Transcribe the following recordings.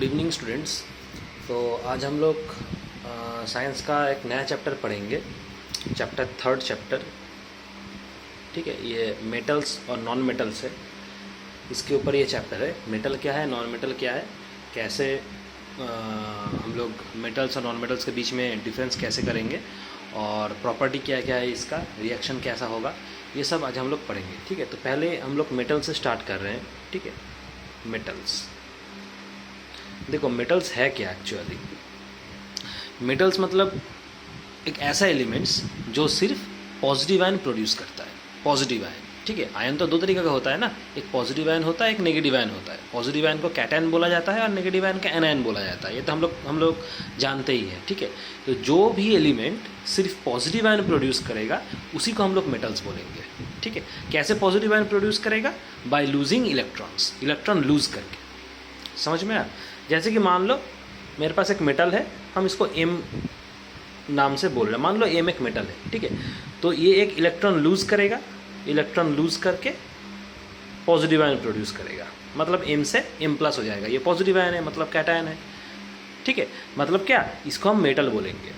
Good evening students. तो आज हम लोग साइंस का एक नया चैप्टर पढ़ेंगे, चैप्टर थर्ड चैप्टर। ठीक है, ये मेटल्स और नॉन मेटल्स है, इसके ऊपर ये चैप्टर है। मेटल क्या है, नॉन मेटल क्या है, कैसे हम लोग मेटल्स और नॉन मेटल्स के बीच में डिफरेंस कैसे करेंगे, और प्रॉपर्टी क्या क्या है इसका, रिएक्शन कैसा होगा, ये सब आज हम लोग पढ़ेंगे। ठीक है, तो पहले हम लोग मेटल से स्टार्ट कर रहे हैं। ठीक है, मेटल्स देखो, मेटल्स है क्या एक्चुअली। मेटल्स मतलब एक ऐसा एलिमेंट्स जो सिर्फ पॉजिटिव आयन प्रोड्यूस करता है। पॉजिटिव आयन, ठीक है, आयन तो दो तरीके का होता है ना, एक पॉजिटिव आयन होता है, एक नेगेटिव आयन होता है। पॉजिटिव आयन को कैटायन बोला जाता है और नेगेटिव आयन को एनायन बोला जाता है, ये तो हम लोग जानते ही हैं। ठीक है, तो जो भी एलिमेंट सिर्फ पॉजिटिव आयन प्रोड्यूस करेगा उसी को हम लोग मेटल्स बोलेंगे। ठीक है, कैसे पॉजिटिव आयन प्रोड्यूस करेगा? By losing electrons, electron lose करके। समझ में आया? जैसे कि मान लो मेरे पास एक मेटल है, हम इसको M नाम से बोल रहे हैं, मान लो M एक मेटल है। ठीक है, तो ये एक इलेक्ट्रॉन लूज करेगा, इलेक्ट्रॉन लूज करके पॉजिटिव आयन प्रोड्यूस करेगा, मतलब M से M+ हो जाएगा। ये पॉजिटिव आयन है, मतलब कैटायन है। ठीक है, मतलब क्या, इसको हम मेटल बोलेंगे।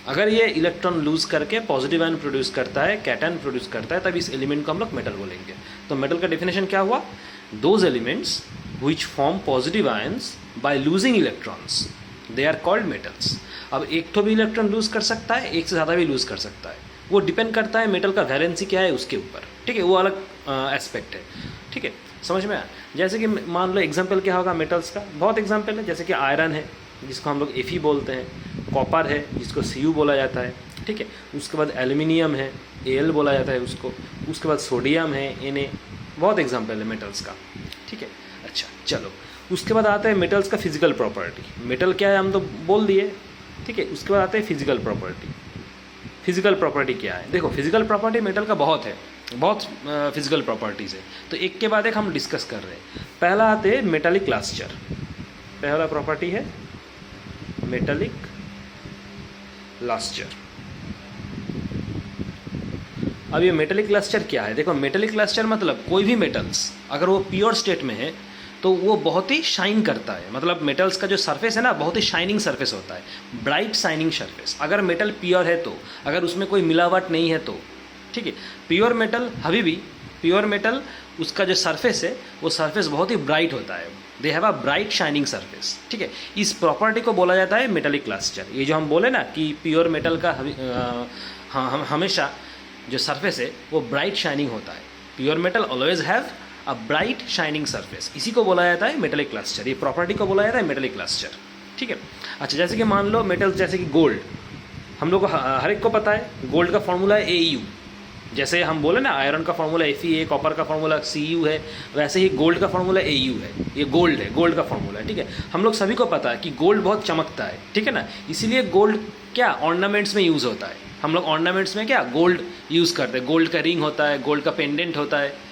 अगर ये इलेक्ट्रॉन लूज करके पॉजिटिव आयन प्रोड्यूस करता है, कैटायन प्रोड्यूस करता है, तब इस एलिमेंट को हम लोग मेटल बोलेंगे। तो मेटल का डेफिनेशन क्या हुआ? Those elements which form positive ions by losing electrons, they are called metals। अब एक तो भी इलेक्ट्रॉन लूज कर सकता है, एक से ज़्यादा भी लूज कर सकता है, वो डिपेंड करता है मेटल का वैलेंसी क्या है उसके ऊपर। ठीक है, वो अलग एस्पेक्ट है। ठीक है, समझ में आया? जैसे कि मान लो एग्जांपल क्या होगा मेटल्स का, बहुत एग्जांपल है। जैसे कि आयरन है जिसको हम लोग Fe बोलते हैं, कॉपर है जिसको Cu बोला जाता है। ठीक है, उसके बाद एल्यूमिनियम है, Al बोला जाता है उसको। उसके बाद सोडियम है, Na। बहुत एग्जाम्पल है मेटल्स का। ठीक है, अच्छा चलो, उसके बाद आता है मेटल्स का फिजिकल प्रॉपर्टी। मेटल क्या है हम तो बोल दिए। ठीक है, उसके बाद आता है फिजिकल प्रॉपर्टी। फिजिकल प्रॉपर्टी क्या है? देखो, फिजिकल प्रॉपर्टी मेटल का बहुत है, बहुत फिजिकल प्रॉपर्टीज़ है, तो एक के बाद एक हम डिस्कस कर रहे हैं। पहला आते हैं मेटालिक लस्टर। पहला प्रॉपर्टी है मेटालिक लस्टर। अब ये मेटेलिक लस्टर क्या है? देखो, मेटेलिक लस्टर मतलब कोई भी मेटल्स अगर वो प्योर स्टेट में है तो वो बहुत ही शाइन करता है। मतलब मेटल्स का जो सरफेस है ना, बहुत ही शाइनिंग सरफेस होता है, ब्राइट शाइनिंग सरफेस। अगर मेटल प्योर है तो, अगर उसमें कोई मिलावट नहीं है तो। ठीक है, प्योर मेटल अभी भी प्योर मेटल, उसका जो सरफेस है वो सरफेस बहुत ही ब्राइट होता है। They have a bright shining surface. ठीक है, इस प्रॉपर्टी को बोला जाता है मेटेलिक लस्टर। ये जो हम बोले ना कि प्योर मेटल का हमेशा जो सरफेस है वो ब्राइट शाइनिंग होता है। Pure metal always have a bright shining surface, इसी को बोला जाता है मेटेलिक लस्टर। ये प्रॉपर्टी को बोला जाता है मेटेलिक लस्टर। ठीक है, अच्छा, जैसे कि मान लो मेटल्स, जैसे कि गोल्ड, हम लोग को हर एक को पता है गोल्ड का फॉर्मूला है AU। जैसे हम बोले ना आयरन का फॉर्मूला Fe है, कॉपर का फॉर्मूला Cu है, वैसे ही गोल्ड का फॉर्मूला AU है। ये गोल्ड है, गोल्ड का फॉर्मूला है। ठीक है, हम लोग सभी को पता है कि गोल्ड बहुत चमकता है। ठीक है ना, इसीलिए गोल्ड क्या ऑर्नामेंट्स में यूज़ होता है। हम लोग ऑर्नामेंट्स में क्या गोल्ड यूज़ करते हैं। गोल्ड का रिंग होता है, गोल्ड का पेंडेंट होता है।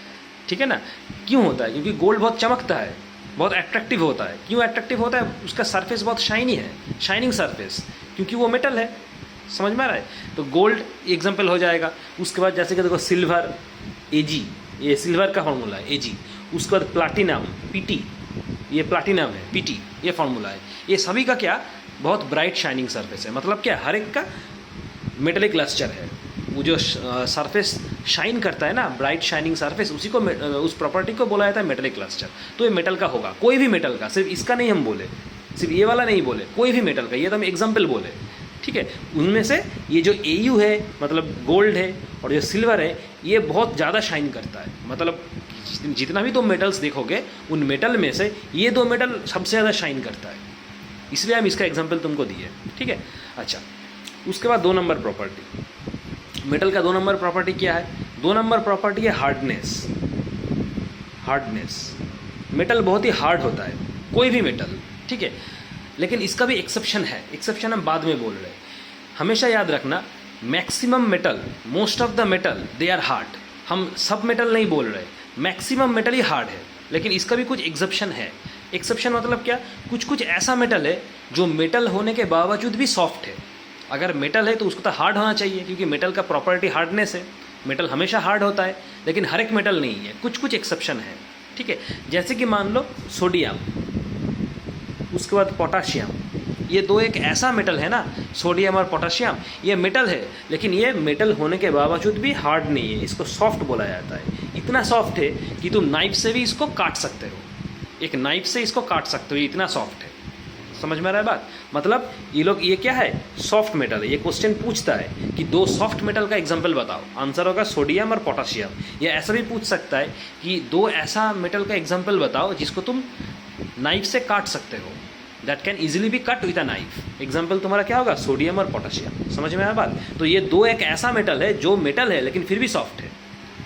ठीक है ना, क्यों होता है? क्योंकि गोल्ड बहुत चमकता है, बहुत अट्रैक्टिव होता है। क्यों अट्रैक्टिव होता है? उसका सरफेस बहुत शाइनी है, शाइनिंग सरफेस, क्योंकि वो मेटल है। समझ में आ रहा है? तो गोल्ड एग्जांपल हो जाएगा। उसके बाद जैसे कि देखो सिल्वर Ag, ये सिल्वर का फॉर्मूला है Ag। उसके बाद प्लाटिनम Pt, ये प्लाटिनम है Pt, ये फॉर्मूला है। ये सभी का क्या बहुत ब्राइट शाइनिंग सरफेस है। मतलब क्या, हर एक का मेटेलिक लस्टर है। वो जो सरफेस शाइन करता है ना, ब्राइट शाइनिंग सरफेस, उसी को उस प्रॉपर्टी को बोला जाता है मेटेलिक लस्टर। तो ये मेटल का होगा, कोई भी मेटल का, सिर्फ इसका नहीं हम बोले, सिर्फ ये वाला नहीं बोले, कोई भी मेटल का, ये तो हम एग्जाम्पल बोले। ठीक है, उनमें से ये जो AU है मतलब गोल्ड है, और जो सिल्वर है ये बहुत ज़्यादा शाइन करता है। मतलब जितना भी तुम मेटल्स देखोगे उन मेटल में से ये दो मेटल सबसे ज़्यादा शाइन करता है, इसलिए हम इसका एग्जाम्पल तुमको दिए। ठीक है, अच्छा, उसके बाद 2 नंबर प्रॉपर्टी, मेटल का 2 नंबर प्रॉपर्टी क्या है? 2 नंबर प्रॉपर्टी है हार्डनेस। हार्डनेस, मेटल बहुत ही हार्ड होता है, कोई भी मेटल। ठीक है, लेकिन इसका भी एक्सेप्शन है। एक्सेप्शन हम बाद में बोल रहे हैं। हमेशा याद रखना, maximum metal, most of the metal they are hard. हम सब मेटल नहीं बोल रहे, मैक्सिमम मेटल ही हार्ड है, लेकिन इसका भी कुछ एक्सेप्शन है। एक्सेप्शन मतलब क्या, कुछ कुछ ऐसा मेटल है जो मेटल होने के बावजूद भी सॉफ्ट है। अगर मेटल है तो उसको तो हार्ड होना चाहिए, क्योंकि मेटल का प्रॉपर्टी हार्डनेस है। मेटल हमेशा हार्ड होता है, लेकिन हर एक मेटल नहीं है, कुछ कुछ एक्सेप्शन है। ठीक है, जैसे कि मान लो सोडियम, उसके बाद पोटाशियम, ये दो एक ऐसा मेटल है ना, सोडियम और पोटाशियम, ये मेटल है लेकिन ये मेटल होने के बावजूद भी हार्ड नहीं है, इसको सॉफ्ट बोला जाता है। इतना सॉफ्ट है कि तुम नाइफ से भी इसको काट सकते हो, एक नाइफ से इसको काट सकते हो, ये इतना सॉफ्ट है। समझ में आ रहा है बात? मतलब ये लोग, ये क्या है, सॉफ्ट मेटल है। ये क्वेश्चन पूछता है कि दो सॉफ्ट मेटल का एग्जांपल बताओ, आंसर होगा सोडियम और पोटाशियम। या ऐसा भी पूछ सकता है कि दो ऐसा मेटल का एग्जांपल बताओ जिसको तुम नाइफ से काट सकते हो, that can easily B cut with a knife. Example तुम्हारा क्या होगा, सोडियम और पोटाशियम। समझ में आया बात? तो ये दो एक ऐसा मेटल है जो मेटल है लेकिन फिर भी सॉफ्ट है।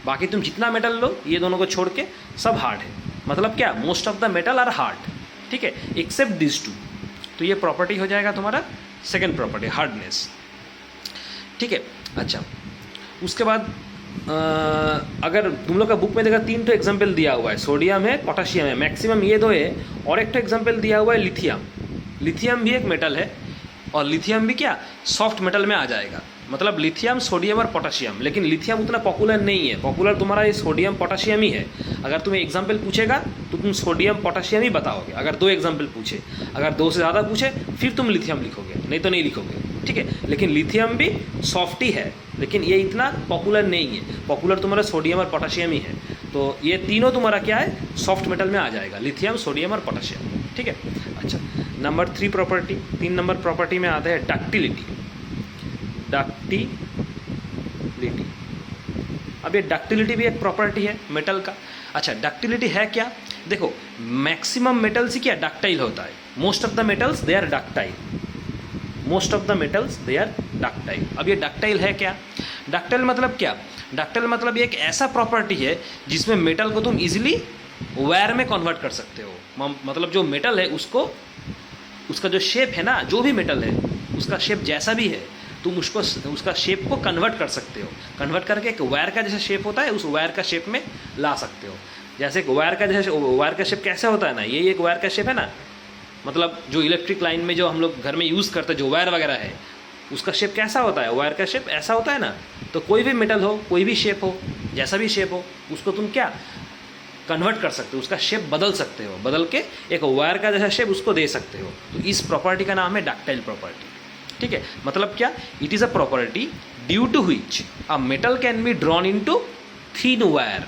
बाकी तुम जितना मेटल लो, ये दोनों को छोड़ के सब हार्ड है। मतलब क्या, most of the metal are hard, ठीक है, एक्सेप्ट दिस टू। तो ये प्रॉपर्टी हो जाएगा तुम्हारा सेकेंड प्रॉपर्टी, हार्डनेस, ठीक है। अच्छा, उसके बाद अगर तुम लोग का बुक में देखा 3 तो एग्जाम्पल दिया हुआ है, सोडियम है, पोटाशियम है, मैक्सिमम ये दो है, और एक तो एग्जाम्पल दिया हुआ है लिथियम। लिथियम भी एक मेटल है और लिथियम भी क्या, सॉफ्ट मेटल में आ जाएगा। मतलब लिथियम, सोडियम और पोटाशियम, लेकिन लिथियम उतना पॉपुलर नहीं है, पॉपुलर तुम्हारा ये सोडियम पोटाशियम ही है। अगर तुम्हें एग्जाम्पल पूछेगा तो तुम सोडियम पोटाशियम ही बताओगे, अगर 2 एग्जाम्पल पूछे। अगर 2 से ज़्यादा पूछे फिर तुम लिथियम लिखोगे, नहीं तो नहीं लिखोगे, ठीक है। लेकिन लिथियम भी सॉफ्ट ही है, लेकिन ये इतना पॉपुलर नहीं है, पॉपुलर तुम्हारा सोडियम और पोटाशियम ही है। तो ये तीनों तुम्हारा क्या है, सॉफ्ट मेटल में आ जाएगा, लिथियम, सोडियम और पोटाशियम, ठीक है। अच्छा, नंबर 3 प्रॉपर्टी, 3 नंबर प्रॉपर्टी में आते हैं डक्टिलिटी। डक्टिलिटी, अब ये डक्टिलिटी भी एक प्रॉपर्टी है मेटल का। अच्छा, डक्टिलिटी है क्या, देखो मैक्सिमम मेटल्स ही क्या डक्टाइल होता है, most of the metals they are ductile, most of the metals they are ductile. अब ये डक्टाइल है क्या, डक्टाइल मतलब क्या, डक्टाइल मतलब ये एक ऐसा प्रॉपर्टी है जिसमें मेटल को तुम इजीली वायर में कन्वर्ट कर सकते हो। मतलब जो मेटल है उसको, उसका जो शेप है ना, जो भी मेटल है उसका शेप जैसा भी है, तुम उसको, उसका शेप को कन्वर्ट कर सकते हो। कन्वर्ट करके एक वायर का जैसा शेप होता है उस वायर का शेप में ला सकते हो। जैसे एक वायर का जैसे, वायर का शेप कैसे होता है ना, ये एक वायर का शेप है ना, मतलब जो इलेक्ट्रिक लाइन में जो हम लोग घर में यूज़ करते हैं जो वायर वगैरह है, उसका शेप कैसा होता है, वायर का शेप ऐसा होता है ना। तो कोई भी मेटल हो, कोई भी शेप हो, जैसा भी शेप हो, उसको तुम क्या कन्वर्ट कर सकते हो, उसका शेप बदल सकते हो, बदल के एक वायर का जैसा शेप उसको दे सकते हो। तो इस प्रॉपर्टी का नाम है डक्टाइल प्रॉपर्टी, ठीक है। मतलब क्या, it is a property due to which a metal can be drawn into thin wire.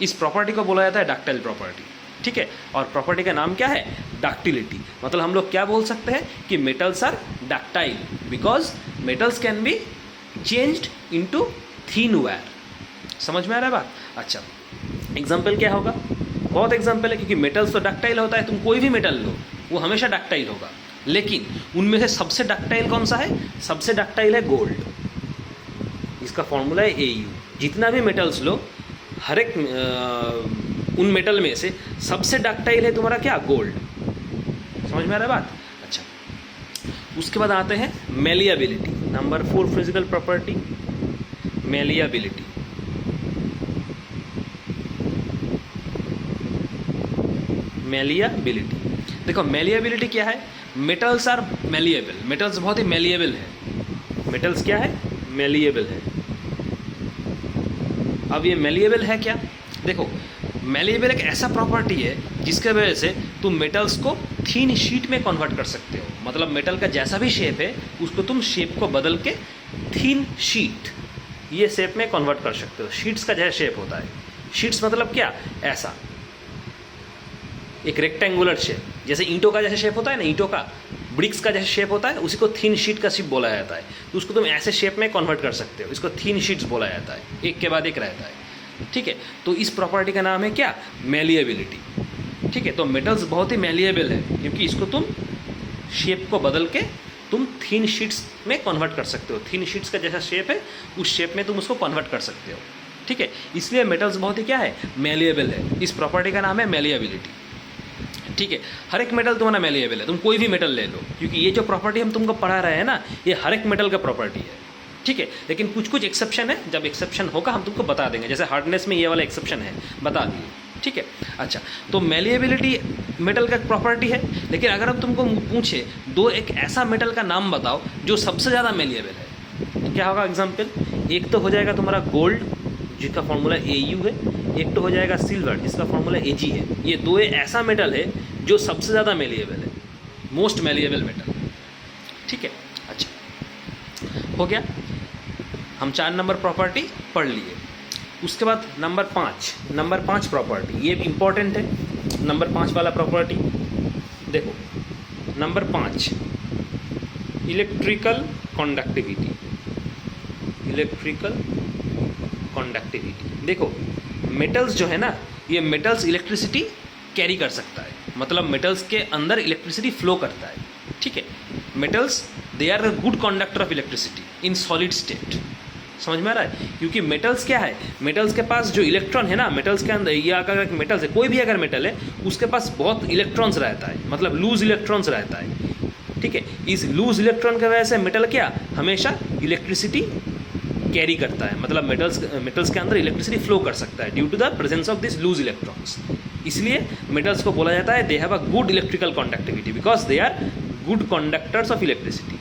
इस प्रॉपर्टी को बोला जाता है डक्टाइल प्रॉपर्टी, ठीक है। और प्रॉपर्टी का नाम क्या है, डक्टिलिटी। मतलब हम लोग क्या बोल सकते हैं कि metals are ductile because metals can be changed into thin wire. समझ में आ रहा है बात? अच्छा, एग्जाम्पल क्या होगा, बहुत एग्जाम्पल है, क्योंकि मेटल्स तो डक्टाइल होता है, तुम कोई भी मेटल लो वो हमेशा डक्टाइल होगा, लेकिन उनमें से सबसे डक्टाइल कौन सा है, सबसे डक्टाइल है गोल्ड। इसका फॉर्मूला है AU। जितना भी मेटल्स लो, हर एक उन मेटल में से सबसे डक्टाइल है तुम्हारा क्या, गोल्ड। समझ में आ रहा है बात? अच्छा, उसके बाद आते हैं malleability, number 4 physical property, malleability. Malleability, देखो मेलिएबिलिटी क्या है, मेटल्स आर मेलिएबल, मेटल्स बहुत ही मेलिएबल है। मेटल्स क्या है, मेलिएबल है। अब ये मेलिएबल है क्या, देखो मेलिएबल एक ऐसा प्रॉपर्टी है जिसके वजह से तुम मेटल्स को थीन शीट में कन्वर्ट कर सकते हो। मतलब मेटल का जैसा भी शेप है उसको तुम शेप को बदल के थीन शीट, ये शेप में कन्वर्ट कर सकते हो। शीट्स का जैसा शेप होता है, शीट्स मतलब क्या, ऐसा एक रेक्टेंगुलर शेप, जैसे ईंटों का जैसे शेप होता है ना, ईंटों का ब्रिक्स का जैसे शेप होता है, उसी को थीन शीट का शेप बोला जाता है। तो उसको तुम ऐसे शेप में कन्वर्ट कर सकते हो, इसको थीन शीट्स बोला जाता है, एक के बाद एक रहता है, ठीक है। तो इस प्रॉपर्टी का नाम है क्या, मेलिएबिलिटी, ठीक है। तो मेटल्स बहुत ही मेलिएबल है क्योंकि इसको तुम शेप को बदल के तुम थीन शीट्स में कन्वर्ट कर सकते हो। थीन शीट्स का जैसा शेप है उस शेप में तुम उसको कन्वर्ट कर सकते हो, ठीक है। इसलिए मेटल्स बहुत ही क्या है, मेलिएबल है। इस प्रॉपर्टी का नाम है मेलिएबिलिटी, ठीक है। हर एक मेटल तुम्हारा मेलिएबल है, तुम कोई भी मेटल ले लो, क्योंकि ये जो प्रॉपर्टी हम तुमको पढ़ा रहे हैं ना, ये हर एक मेटल का प्रॉपर्टी है, ठीक है। लेकिन कुछ कुछ एक्सेप्शन है, जब एक्सेप्शन होगा हम तुमको बता देंगे। जैसे हार्डनेस में ये वाला एक्सेप्शन है, बता दिए, ठीक है। अच्छा, तो मेलिएबिलिटी मेटल का प्रॉपर्टी है। लेकिन अगर हम तुमको पूछे दो एक ऐसा मेटल का नाम बताओ जो सबसे ज़्यादा मेलिएबल है, तो क्या होगा एग्जाम्पल, एक तो हो जाएगा तुम्हारा गोल्ड जिसका फॉर्मूला AU है, एक तो हो जाएगा सिल्वर जिसका फॉर्मूला AG है। ये दो ऐसा मेटल है जो सबसे ज़्यादा मेलिएबल है, मोस्ट मैलिएबल मेटल। ठीक है, अच्छा हो गया, हम 4 नंबर प्रॉपर्टी पढ़ लिए। उसके बाद नंबर 5 प्रॉपर्टी, ये भी इम्पॉर्टेंट है। नंबर 5 वाला प्रॉपर्टी देखो, नंबर 5 इलेक्ट्रिकल कॉन्डक्टिविटी। इलेक्ट्रिकल कॉन्डक्टिविटी देखो, मेटल्स जो है ना, ये मेटल्स इलेक्ट्रिसिटी कैरी कर सकता है, मतलब मेटल्स के अंदर इलेक्ट्रिसिटी फ्लो करता है। ठीक है, metals they are the good conductor of electricity in solid state. समझ में आ रहा है? क्योंकि मेटल्स क्या है, मेटल्स के पास जो इलेक्ट्रॉन है ना, मेटल्स के अंदर, या अगर मेटल्स है, कोई भी अगर मेटल है, उसके पास बहुत इलेक्ट्रॉन्स रहता है, मतलब लूज इलेक्ट्रॉन्स रहता है। ठीक है, इस लूज इलेक्ट्रॉन की वजह से मेटल क्या हमेशा इलेक्ट्रिसिटी कैरी करता है, मतलब मेटल्स के अंदर इलेक्ट्रिसिटी फ्लो कर सकता है due to the presence of this loose electrons. इसलिए मेटल्स को बोला जाता है they have a good electrical conductivity because they are good conductors of electricity.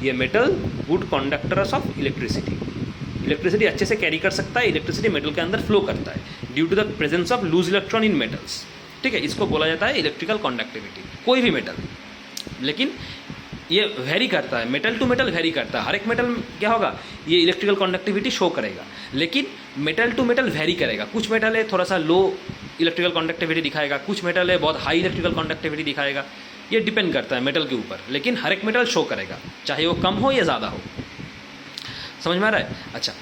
ये metal good conductors of electricity, electricity अच्छे से कैरी कर सकता है, इलेक्ट्रिसिटी मेटल के अंदर फ्लो करता है due to the presence of loose electron in metals. ठीक है, इसको बोला जाता है इलेक्ट्रिकल कॉन्डक्टिविटी। कोई भी मेटल, लेकिन ये वेरी करता है, मेटल टू मेटल वेरी करता है। हर एक मेटल क्या होगा, ये इलेक्ट्रिकल कॉन्डक्टिविटी शो करेगा, लेकिन मेटल टू मेटल वेरी करेगा। कुछ मेटल है थोड़ा सा लो इलेक्ट्रिकल कॉन्डक्टिविटी दिखाएगा, कुछ मेटल है बहुत हाई इलेक्ट्रिकल कॉन्डक्टिविटी दिखाएगा। ये डिपेंड करता है मेटल के ऊपर, लेकिन हर एक मेटल शो करेगा, चाहे वो कम हो या ज़्यादा हो। समझ में आ रहा है? अच्छा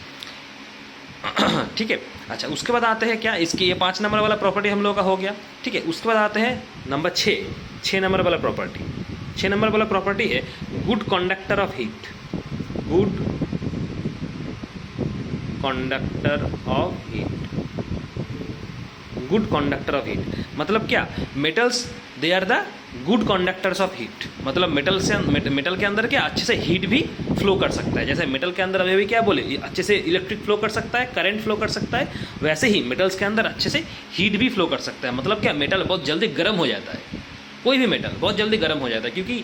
ठीक है, अच्छा उसके बाद आते हैं क्या, इसकी ये 5 नंबर वाला प्रॉपर्टी हम लोगों का हो गया। ठीक है, उसके बाद आते हैं नंबर 6 नंबर वाला प्रॉपर्टी। 6 नंबर वाला प्रॉपर्टी है good conductor of heat. Good conductor of heat. Good conductor of heat मतलब क्या, metals they are the good conductors of heat, मतलब मेटल के अंदर क्या अच्छे से हीट भी फ्लो कर सकता है। जैसे मेटल के अंदर अभी क्या बोले, अच्छे से इलेक्ट्रिक फ्लो कर सकता है, करंट फ्लो कर सकता है, वैसे ही मेटल्स के अंदर अच्छे से हीट भी फ्लो कर सकता है। मतलब क्या, मेटल बहुत जल्दी गर्म हो जाता है, कोई भी मेटल बहुत जल्दी गर्म हो जाता है, क्योंकि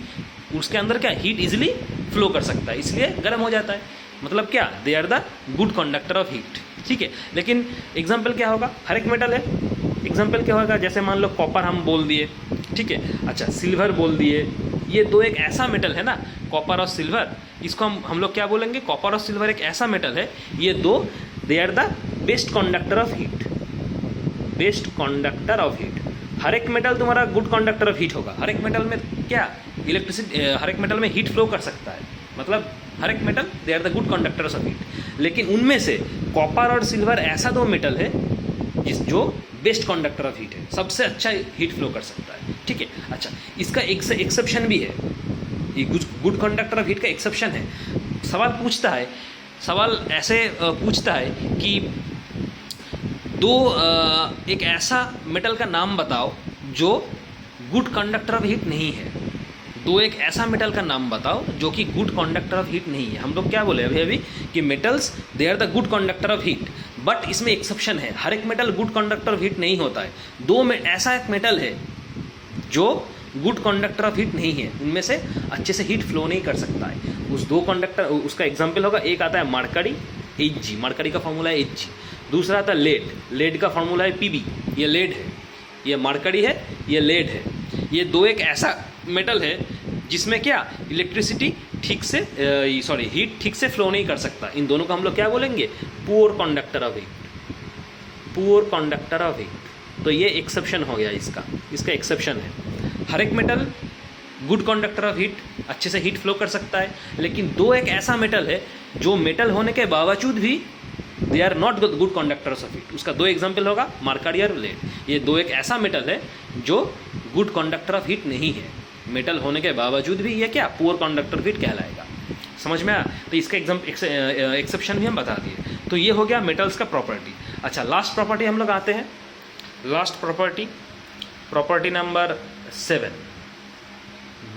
उसके अंदर क्या हीट इजीली फ्लो कर सकता है, इसलिए गर्म हो जाता है। मतलब क्या, they are the good conductor of heat. ठीक है, लेकिन एग्जाम्पल क्या होगा, हर एक मेटल है, एग्जाम्पल क्या होगा, जैसे मान लो कॉपर हम बोल दिए। ठीक है, अच्छा सिल्वर बोल दिए। ये दो एक ऐसा मेटल है ना, कॉपर और सिल्वर, इसको हम लोग क्या बोलेंगे, कॉपर और सिल्वर एक ऐसा मेटल है, ये दो they are the best conductor of heat. Best conductor of heat. हर एक मेटल तुम्हारा गुड कंडक्टर ऑफ हीट होगा। हर एक मेटल में क्या इलेक्ट्रिसिटी, हर एक मेटल में हीट फ्लो कर सकता है, मतलब हर एक metal they are the good conductors of heat. लेकिन उनमें से कॉपर और सिल्वर ऐसा दो मेटल है जो बेस्ट कंडक्टर ऑफ हीट है, सबसे अच्छा हीट फ्लो कर सकता है। ठीक है, अच्छा इसका एक्सेप्शन भी है, ये गुड कंडक्टर ऑफ हीट का एक्सेप्शन है। सवाल पूछता है, सवाल ऐसे पूछता है कि एक ऐसा मेटल का नाम बताओ जो गुड कंडक्टर ऑफ हीट नहीं है। एक ऐसा मेटल का नाम बताओ जो कि गुड कंडक्टर ऑफ हीट नहीं है। हम लोग क्या बोले अभी कि metals they are the good conductor of heat, but इसमें एक्सेप्शन है, हर एक metal good conductor of heat नहीं होता है। दो में ऐसा एक मेटल है जो गुड कंडक्टर ऑफ हीट नहीं है, उनमें से अच्छे से हीट फ्लो नहीं कर सकता है। उस दो कंडक्टर, उसका एग्जाम्पल होगा, एक आता है मरकरी, Hg, मरकरी का फॉर्मूला है Hg। दूसरा आता है लेड, लेड का फॉर्मूला है Pb। ये लेड है, ये मरकरी है, ये लेड है। ये दो एक ऐसा मेटल है जिसमें क्या इलेक्ट्रिसिटी ठीक से हीट ठीक से फ्लो नहीं कर सकता। इन दोनों को हम लोग क्या बोलेंगे, poor conductor of heat. Poor conductor of heat. तो ये एक्सेप्शन हो गया, इसका एक्सेप्शन है। हर एक metal good conductor of heat, अच्छे से हीट फ्लो कर सकता है, लेकिन दो एक ऐसा मेटल है जो मेटल होने के बावजूद भी they are not good conductors of heat. उसका दो एग्जाम्पल होगा मरकरी और लेड। ये दो एक ऐसा मेटल है जो गुड कंडक्टर ऑफ हीट नहीं है, मेटल होने के बावजूद भी ये क्या पुअर कंडक्टर ऑफ हीट कहलाएगा। समझ में आया? तो इसका एक्सेप्शन भी हम बता दिए। तो ये हो गया मेटल्स का प्रॉपर्टी। अच्छा लास्ट प्रॉपर्टी हम लोग आते हैं, last property number 7,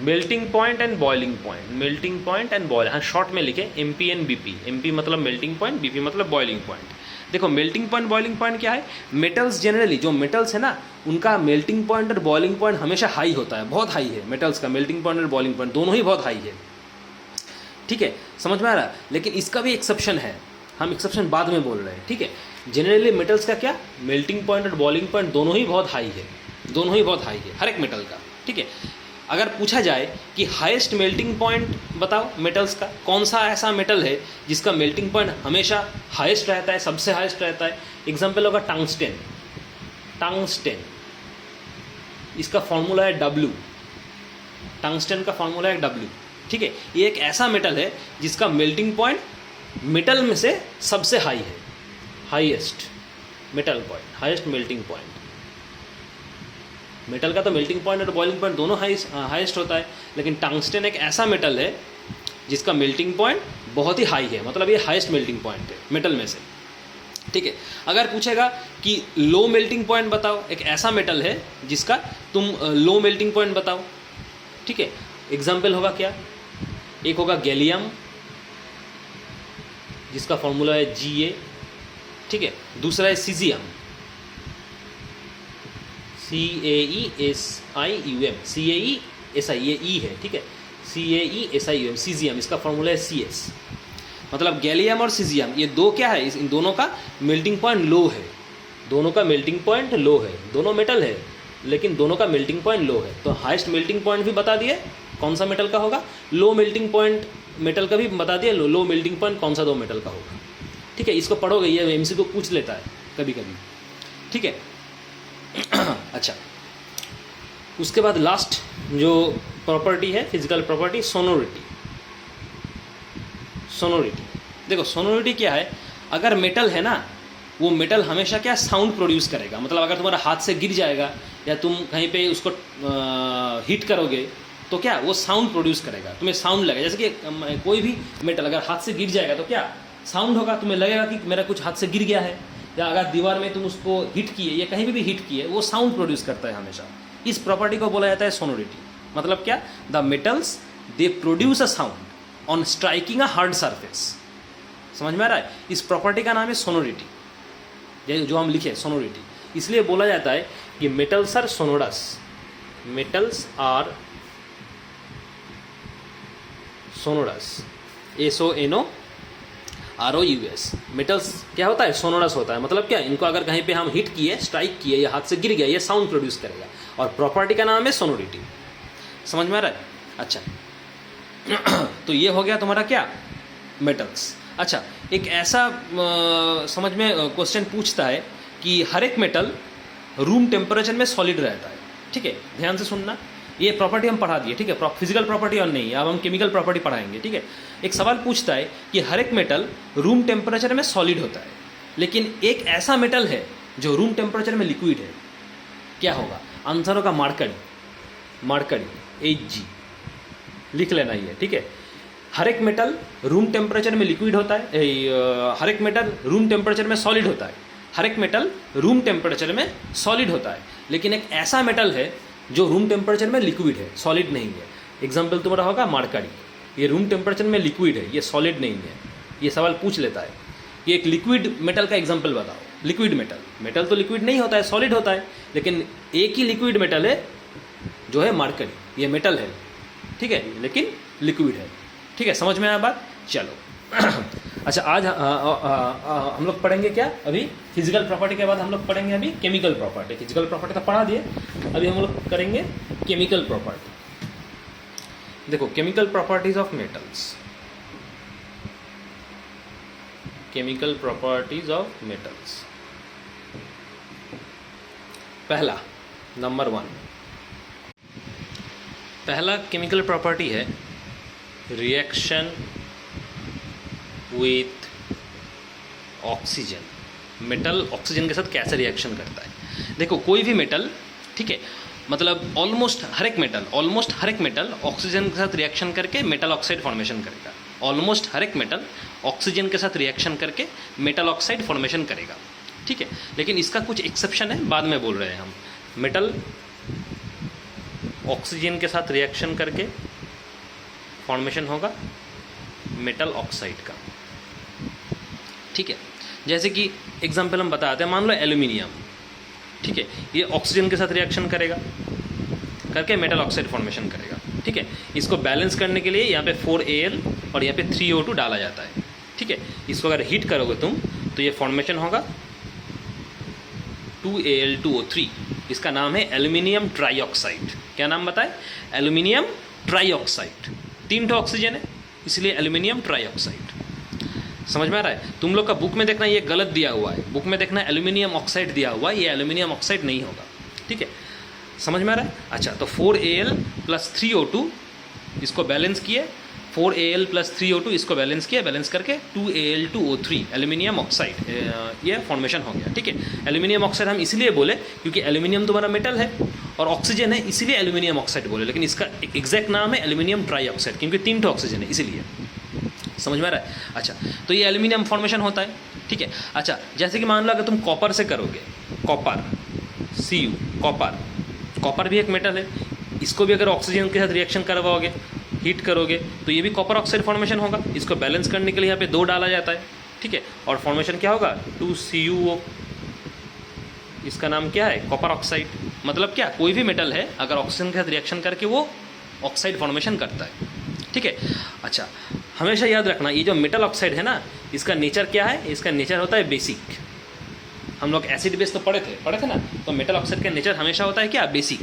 melting point and boiling point. Melting point and boil, हाँ शॉर्ट में लिखे MP एंड BP। MP मतलब मेल्टिंग पॉइंट, BP मतलब बॉइलिंग पॉइंट। देखो मेल्टिंग पॉइंट बॉइलिंग पॉइंट क्या है, मेटल्स जनरली जो मेटल्स है ना उनका मेल्टिंग पॉइंट और बॉइलिंग पॉइंट हमेशा हाई होता है, बहुत हाई है मेटल्स का मेल्टिंग पॉइंट और बॉइलिंग पॉइंट दोनों ही बहुत हाई है। ठीक है, समझ में आ रहा है? लेकिन इसका भी एक्सेप्शन है, हम एक्सेप्शन बाद में बोल रहे हैं। ठीक है, जनरली मेटल्स का क्या मेल्टिंग पॉइंट और बॉइलिंग पॉइंट दोनों ही बहुत हाई है। दोनों ही बहुत हाई है हर एक मेटल का, ठीक है। अगर पूछा जाए कि हाईएस्ट मेल्टिंग पॉइंट बताओ मेटल्स का, कौन सा ऐसा मेटल है जिसका मेल्टिंग पॉइंट हमेशा हाईएस्ट रहता है, सबसे हाईएस्ट रहता है, एग्जाम्पल होगा टंगस्टेन। टंगस्टेन, इसका फॉर्मूला है W, टंगस्टेन का फॉर्मूला है W, ठीक है। ये एक ऐसा मेटल है जिसका मेल्टिंग पॉइंट मेटल में से सबसे हाई है, highest metal point, highest melting point. Metal का तो मेल्टिंग पॉइंट और बॉइलिंग पॉइंट दोनों हाईएस्ट होता है, लेकिन टंगस्टेन एक ऐसा मेटल है जिसका मेल्टिंग पॉइंट बहुत ही हाई है, मतलब ये हाईएस्ट मेल्टिंग पॉइंट है मेटल में से, ठीक है। अगर पूछेगा कि लो मेल्टिंग पॉइंट बताओ, एक ऐसा मेटल है जिसका तुम लो मेल्टिंग पॉइंट बताओ, ठीक है। एग्जाम्पल होगा क्या, एक होगा गैलियम जिसका फॉर्मूला है Ga, ठीक है। दूसरा है सीजियम, CaESium, CaESi, ये E है, ठीक है, CaESium, सीजियम, इसका फॉर्मूला है Cs। मतलब गैलियम और सीजियम ये दो क्या है, इन दोनों का मेल्टिंग पॉइंट लो है, दोनों का मेल्टिंग पॉइंट लो है, दोनों मेटल है लेकिन दोनों का मेल्टिंग पॉइंट लो है। तो हाईएस्ट मेल्टिंग पॉइंट भी बता दिए कौन सा मेटल का होगा, लो मेल्टिंग पॉइंट मेटल का भी बता दिए लो मेल्टिंग पॉइंट कौन सा दो मेटल का होगा, ठीक है। इसको पढ़ोगे, ये एमसी को पूछ लेता है कभी कभी, ठीक है। अच्छा, उसके बाद लास्ट जो प्रॉपर्टी है फिजिकल प्रॉपर्टी, सोनोरिटी। सोनोरिटी, देखो सोनोरिटी क्या है, अगर मेटल है ना, वो मेटल हमेशा क्या साउंड प्रोड्यूस करेगा। मतलब अगर तुम्हारा हाथ से गिर जाएगा या तुम कहीं पे उसको हिट करोगे तो क्या वो साउंड प्रोड्यूस करेगा, तुम्हें साउंड लगेगा। जैसे कि कोई भी मेटल अगर हाथ से गिर जाएगा तो क्या साउंड होगा, तुम्हें लगेगा कि मेरा कुछ हाथ से गिर गया है, या अगर दीवार में तुम उसको हिट किए या कहीं भी हिट किए, वो साउंड प्रोड्यूस करता है हमेशा। इस प्रॉपर्टी को बोला जाता है सोनोरिटी। मतलब क्या, the metals they produce a sound on striking a hard surface. समझ में आ रहा है, इस प्रॉपर्टी का नाम है सोनोरिटी, जो हम लिखे सोनोरिटी। इसलिए बोला जाता है कि metals are sonorous, metals are sonorous, SONOROUS। Metals क्या होता है, सोनोरस होता है। मतलब क्या, इनको अगर कहीं पे हम हिट किए, स्ट्राइक किए या हाथ से गिर गया, ये साउंड प्रोड्यूस करेगा, और प्रॉपर्टी का नाम है सोनोरिटी। समझ में आ रहा है। अच्छा, तो ये हो गया तुम्हारा क्या, मेटल्स। अच्छा, एक ऐसा समझ में क्वेश्चन पूछता है कि हर एक मेटल रूम टेम्परेचर में सॉलिड रहता है, ठीक है। ध्यान से सुनना, ये प्रॉपर्टी हम पढ़ा दिए, ठीक है, फिजिकल प्रॉपर्टी और नहीं, अब हम केमिकल प्रॉपर्टी पढ़ाएंगे, ठीक है। एक सवाल पूछता है कि हर एक मेटल रूम टेम्परेचर में सॉलिड होता है, लेकिन एक ऐसा मेटल है जो रूम टेम्परेचर में लिक्विड है, क्या होगा। आंसर होगा मरकरी, मरकरी, Hg, लिख लेना ये, ठीक है। हर एक मेटल रूम टेम्परेचर में लिक्विड होता है, हर एक मेटल रूम टेम्परेचर में सॉलिड होता है, हर एक मेटल रूम टेम्परेचर में सॉलिड होता है, लेकिन एक ऐसा मेटल है जो रूम टेम्परेचर में लिक्विड है, सॉलिड नहीं है। एग्जाम्पल तुम्हारा होगा मरकरी, ये रूम टेम्परेचर में लिक्विड है, ये सॉलिड नहीं है। ये सवाल पूछ लेता है कि एक लिक्विड मेटल का एग्जाम्पल बताओ। लिक्विड मेटल, मेटल तो लिक्विड नहीं होता है, सॉलिड होता है, लेकिन एक ही लिक्विड मेटल है जो है मरकरी, ये मेटल है, ठीक है, लेकिन लिक्विड है, ठीक है। समझ में आया बात, चलो। अच्छा, आज हम लोग पढ़ेंगे क्या, अभी फिजिकल प्रॉपर्टी के बाद हम लोग पढ़ेंगे अभी केमिकल प्रॉपर्टी। फिजिकल प्रॉपर्टी तो पढ़ा दिए, अभी हम लोग करेंगे केमिकल प्रॉपर्टी। देखो, chemical properties of metals, chemical properties of metals. पहला, नंबर 1, पहला केमिकल प्रॉपर्टी है reaction with oxygen. Metal oxygen के साथ कैसे रिएक्शन करता है। देखो, कोई भी मेटल, ठीक है, मतलब ऑलमोस्ट हर एक मेटल ऑक्सीजन के साथ रिएक्शन करके मेटल ऑक्साइड फॉर्मेशन करेगा। ऑलमोस्ट हर एक मेटल ऑक्सीजन के साथ रिएक्शन करके मेटल ऑक्साइड फॉर्मेशन करेगा, ठीक है। लेकिन इसका कुछ एक्सेप्शन है, बाद में बोल रहे हैं हम। मेटल ऑक्सीजन के साथ रिएक्शन करके फॉर्मेशन होगा मेटल ऑक्साइड का, ठीक है। जैसे कि एग्जांपल हम बताते हैं, मान लो एल्यूमिनियम, ठीक है, ये ऑक्सीजन के साथ रिएक्शन करेगा करके मेटल ऑक्साइड फॉर्मेशन करेगा, ठीक है। इसको बैलेंस करने के लिए यहाँ पे 4Al और यहाँ पे 3O2 डाला जाता है, ठीक है। इसको अगर हीट करोगे तुम तो ये फॉर्मेशन होगा 2Al2O3, इसका नाम है एल्यूमिनियम ट्राइऑक्साइड। क्या नाम बताए? Aluminium trioxide. 3 ऑक्सीजन है इसलिए एल्यूमिनियम ट्राइऑक्साइड। समझ में आ रहा है? तुम लोग का बुक में देखना ये गलत दिया हुआ है, बुक में देखना एल्यूमिनियम ऑक्साइड दिया हुआ है, ये एल्यूमिनियम ऑक्साइड नहीं होगा। ठीक है, समझ में आ रहा है? अच्छा, तो 4Al + 3O2 इसको बैलेंस किए, 4Al + 3O2 इसको बैलेंस किया, बैलेंस करके 2Al2O3 एल्यूमिनियम ऑक्साइड ये फॉर्मेशन हो गया। ठीक है, एल्यूमिनियम ऑक्साइड हम इसलिए बोले क्योंकि एल्यूमिनियम तुम्हारा मेटल है और ऑक्सीजन है, इसलिए एल्यूमिनियम ऑक्साइड बोले, लेकिन इसका एग्जैक्ट नाम है एल्यूमिनियम ट्राइऑक्साइड क्योंकि 3 ऑक्सीजन है इसीलिए। समझ में आ रहा है? अच्छा, तो ये एल्यूमिनियम फॉर्मेशन होता है। ठीक है, अच्छा, जैसे कि मान लो अगर तुम कॉपर से करोगे, कॉपर Cu, कॉपर भी एक मेटल है, इसको भी अगर ऑक्सीजन के साथ रिएक्शन करवाओगे, हीट करोगे, तो ये भी कॉपर ऑक्साइड फॉर्मेशन होगा। इसको बैलेंस करने के लिए यहाँ पे 2 डाला जाता है। ठीक है, और फॉर्मेशन क्या होगा? 2CuO। इसका नाम क्या है? Copper oxide. मतलब क्या, कोई भी मेटल है अगर ऑक्सीजन के साथ रिएक्शन करके वो ऑक्साइड फॉर्मेशन करता है। ठीक है, अच्छा, हमेशा याद रखना ये जो मेटल ऑक्साइड है ना, इसका नेचर क्या है? इसका नेचर होता है बेसिक। हम लोग एसिड बेस तो पढ़े थे ना, तो मेटल ऑक्साइड का नेचर हमेशा होता है क्या? बेसिक।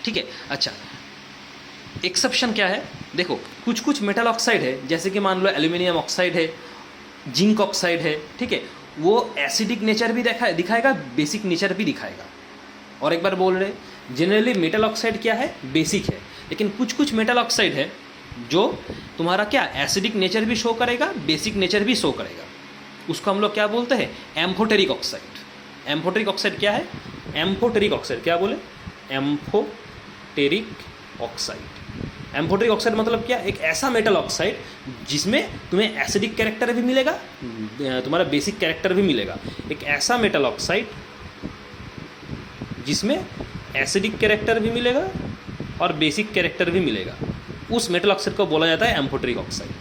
ठीक है, अच्छा, एक्सेप्शन क्या है? देखो, कुछ मेटल ऑक्साइड है, जैसे कि मान लो एल्यूमिनियम ऑक्साइड है, जिंक ऑक्साइड है। ठीक है, वो एसिडिक नेचर भी दिखाएगा, बेसिक नेचर भी दिखाएगा। और एक बार बोल रहे, जनरली मेटल ऑक्साइड क्या है? बेसिक है, लेकिन कुछ मेटल ऑक्साइड है जो तुम्हारा क्या एसिडिक नेचर भी शो करेगा, बेसिक नेचर भी शो करेगा। उसको हम लोग क्या बोलते हैं? Amphoteric oxide. एम्फोटेरिक ऑक्साइड क्या है? एम्फोटेरिक ऑक्साइड क्या बोले? Amphoteric oxide. एम्फोटेरिक ऑक्साइड मतलब क्या? एक ऐसा मेटल ऑक्साइड जिसमें तुम्हें एसिडिक कैरेक्टर भी मिलेगा, तुम्हारा बेसिक कैरेक्टर भी मिलेगा। एक ऐसा मेटल ऑक्साइड जिसमें एसिडिक कैरेक्टर भी मिलेगा और बेसिक कैरेक्टर भी मिलेगा, उस मेटल ऑक्साइड को बोला जाता है एम्फोटेरिक ऑक्साइड।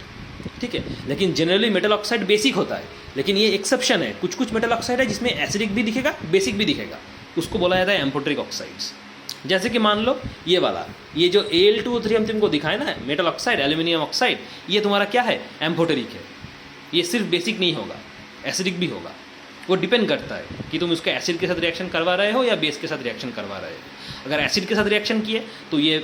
ठीक है, लेकिन जनरली मेटल ऑक्साइड बेसिक होता है, लेकिन ये एक्सेप्शन है। कुछ मेटल ऑक्साइड है जिसमें एसिडिक भी दिखेगा, बेसिक भी दिखेगा, उसको बोला जाता है एम्फोटेरिक ऑक्साइड्स। जैसे कि मान लो ये वाला, ये जो Al2O3 हम तुमको दिखाए ना, मेटल ऑक्साइड, एल्यूमिनियम ऑक्साइड, ये तुम्हारा क्या है? एम्फोटेरिक है। ये सिर्फ बेसिक नहीं होगा, एसिडिक भी होगा। वो डिपेंड करता है कि तुम उसका एसिड के साथ रिएक्शन करवा रहे हो या बेस के साथ रिएक्शन करवा रहे हो। अगर एसिड के साथ रिएक्शन किए तो ये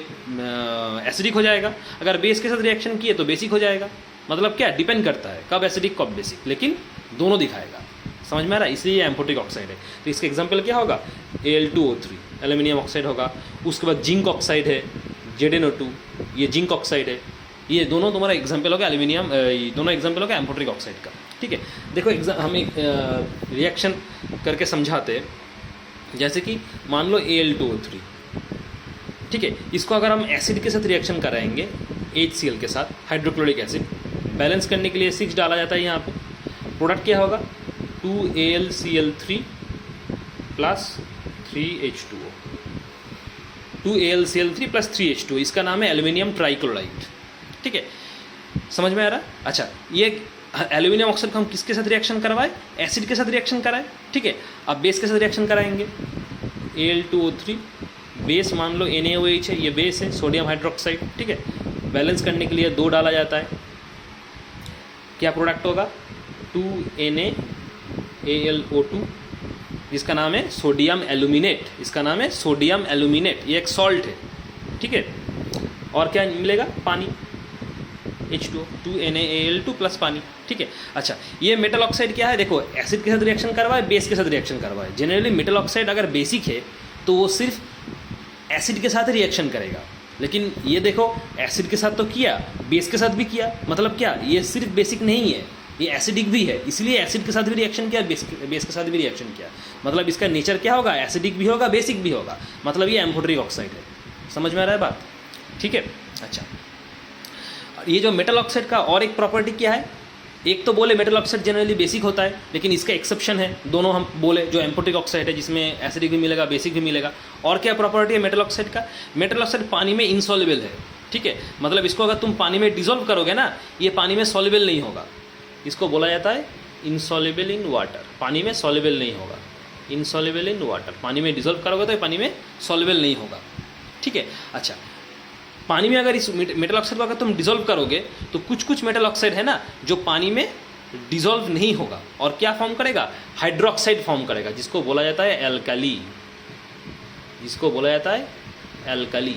एसिडिक हो जाएगा, अगर बेस के साथ रिएक्शन किए तो बेसिक हो जाएगा। मतलब क्या, डिपेंड करता है कब एसिडिक कब बेसिक, लेकिन दोनों दिखाएगा। समझ में आ रहा है? इसलिए ये एम्फोटेरिक ऑक्साइड है। तो इसका एग्जाम्पल क्या होगा? Al2O3 एल्यूमिनियम ऑक्साइड होगा। उसके बाद जिंक ऑक्साइड है, ZnO2, ये जिंक ऑक्साइड है। ये दोनों तुम्हारा एग्जाम्पल होगा एल्यूमिनियम, दोनों एग्जाम्पल होगा एम्फोटेरिक ऑक्साइड का। ठीक है, देखो हम एक रिएक्शन करके समझाते हैं। जैसे कि मान लो Al2O3, ठीक है, इसको अगर हम एसिड के साथ रिएक्शन कराएंगे, HCl के साथ, हाइड्रोक्लोरिक एसिड, बैलेंस करने के लिए 6 डाला जाता है यहाँ पे। प्रोडक्ट क्या होगा? 2AlCl3 + 3H2O। 2AlCl3 + 3H2O, इसका नाम है एल्यूमिनियम ट्राइक्लोराइड। ठीक है, समझ में आ रहा है? अच्छा, ये एल्यूमिनियम ऑक्साइड को हम किसके साथ रिएक्शन करवाए? एसिड के साथ रिएक्शन कराए। ठीक है, अब बेस के साथ रिएक्शन कराएंगे। Al2O3 बेस मान लो NaOH है, ये बेस है, सोडियम हाइड्रोक्साइड। ठीक है, बैलेंस करने के लिए 2 डाला जाता है। क्या प्रोडक्ट होगा? 2NaAlO2, जिसका नाम है सोडियम एल्यूमिनेट। इसका नाम है सोडियम एल्यूमिनेट, ये एक सॉल्ट है। ठीक है, और क्या मिलेगा? पानी, H2O, 2NaAl2 + पानी। ठीक है, अच्छा, ये मेटल ऑक्साइड क्या है? देखो, एसिड के साथ रिएक्शन करवाए, बेस के साथ रिएक्शन करवाए। जनरली मेटल ऑक्साइड अगर बेसिक है तो वो सिर्फ एसिड के साथ रिएक्शन करेगा, लेकिन ये देखो एसिड के साथ तो किया, बेस के साथ भी किया। मतलब क्या, ये सिर्फ बेसिक नहीं है, ये एसिडिक भी है, इसलिए एसिड के साथ भी रिएक्शन किया, बेस के साथ भी रिएक्शन किया। मतलब इसका नेचर क्या होगा? एसिडिक भी होगा, बेसिक भी होगा। मतलब ये एम्फोटेरिक ऑक्साइड है। समझ में आ रहा है बात? ठीक है, अच्छा, ये जो मेटल ऑक्साइड का और एक प्रॉपर्टी क्या है? एक तो बोले मेटल ऑक्साइड जनरली बेसिक होता है, लेकिन इसका एक्सेप्शन है। दोनों हम बोले, जो एम्फोटेरिक ऑक्साइड है जिसमें एसिडिक भी मिलेगा, बेसिक भी मिलेगा। और क्या प्रॉपर्टी है मेटल ऑक्साइड का? मेटल ऑक्साइड पानी में इनसॉल्युबल है। ठीक है, मतलब इसको अगर तुम पानी में डिजोल्व करोगे ना, ये पानी में सॉल्युबल नहीं होगा। इसको बोला जाता है इनसॉल्युबल इन वाटर। पानी में सॉल्युबल नहीं होगा, इनसॉल्युबल इन वाटर। पानी में डिजोल्व करोगे तो ये पानी में सॉल्युबल नहीं होगा। ठीक है, अच्छा, पानी में अगर इस मेटल ऑक्साइड को अगर तुम डिजोल्व करोगे तो कुछ मेटल ऑक्साइड है ना जो पानी में डिजोल्व नहीं होगा और क्या फॉर्म करेगा? हाइड्रोक्साइड फॉर्म करेगा, जिसको बोला जाता है एल्काली। जिसको बोला जाता है एल्कली।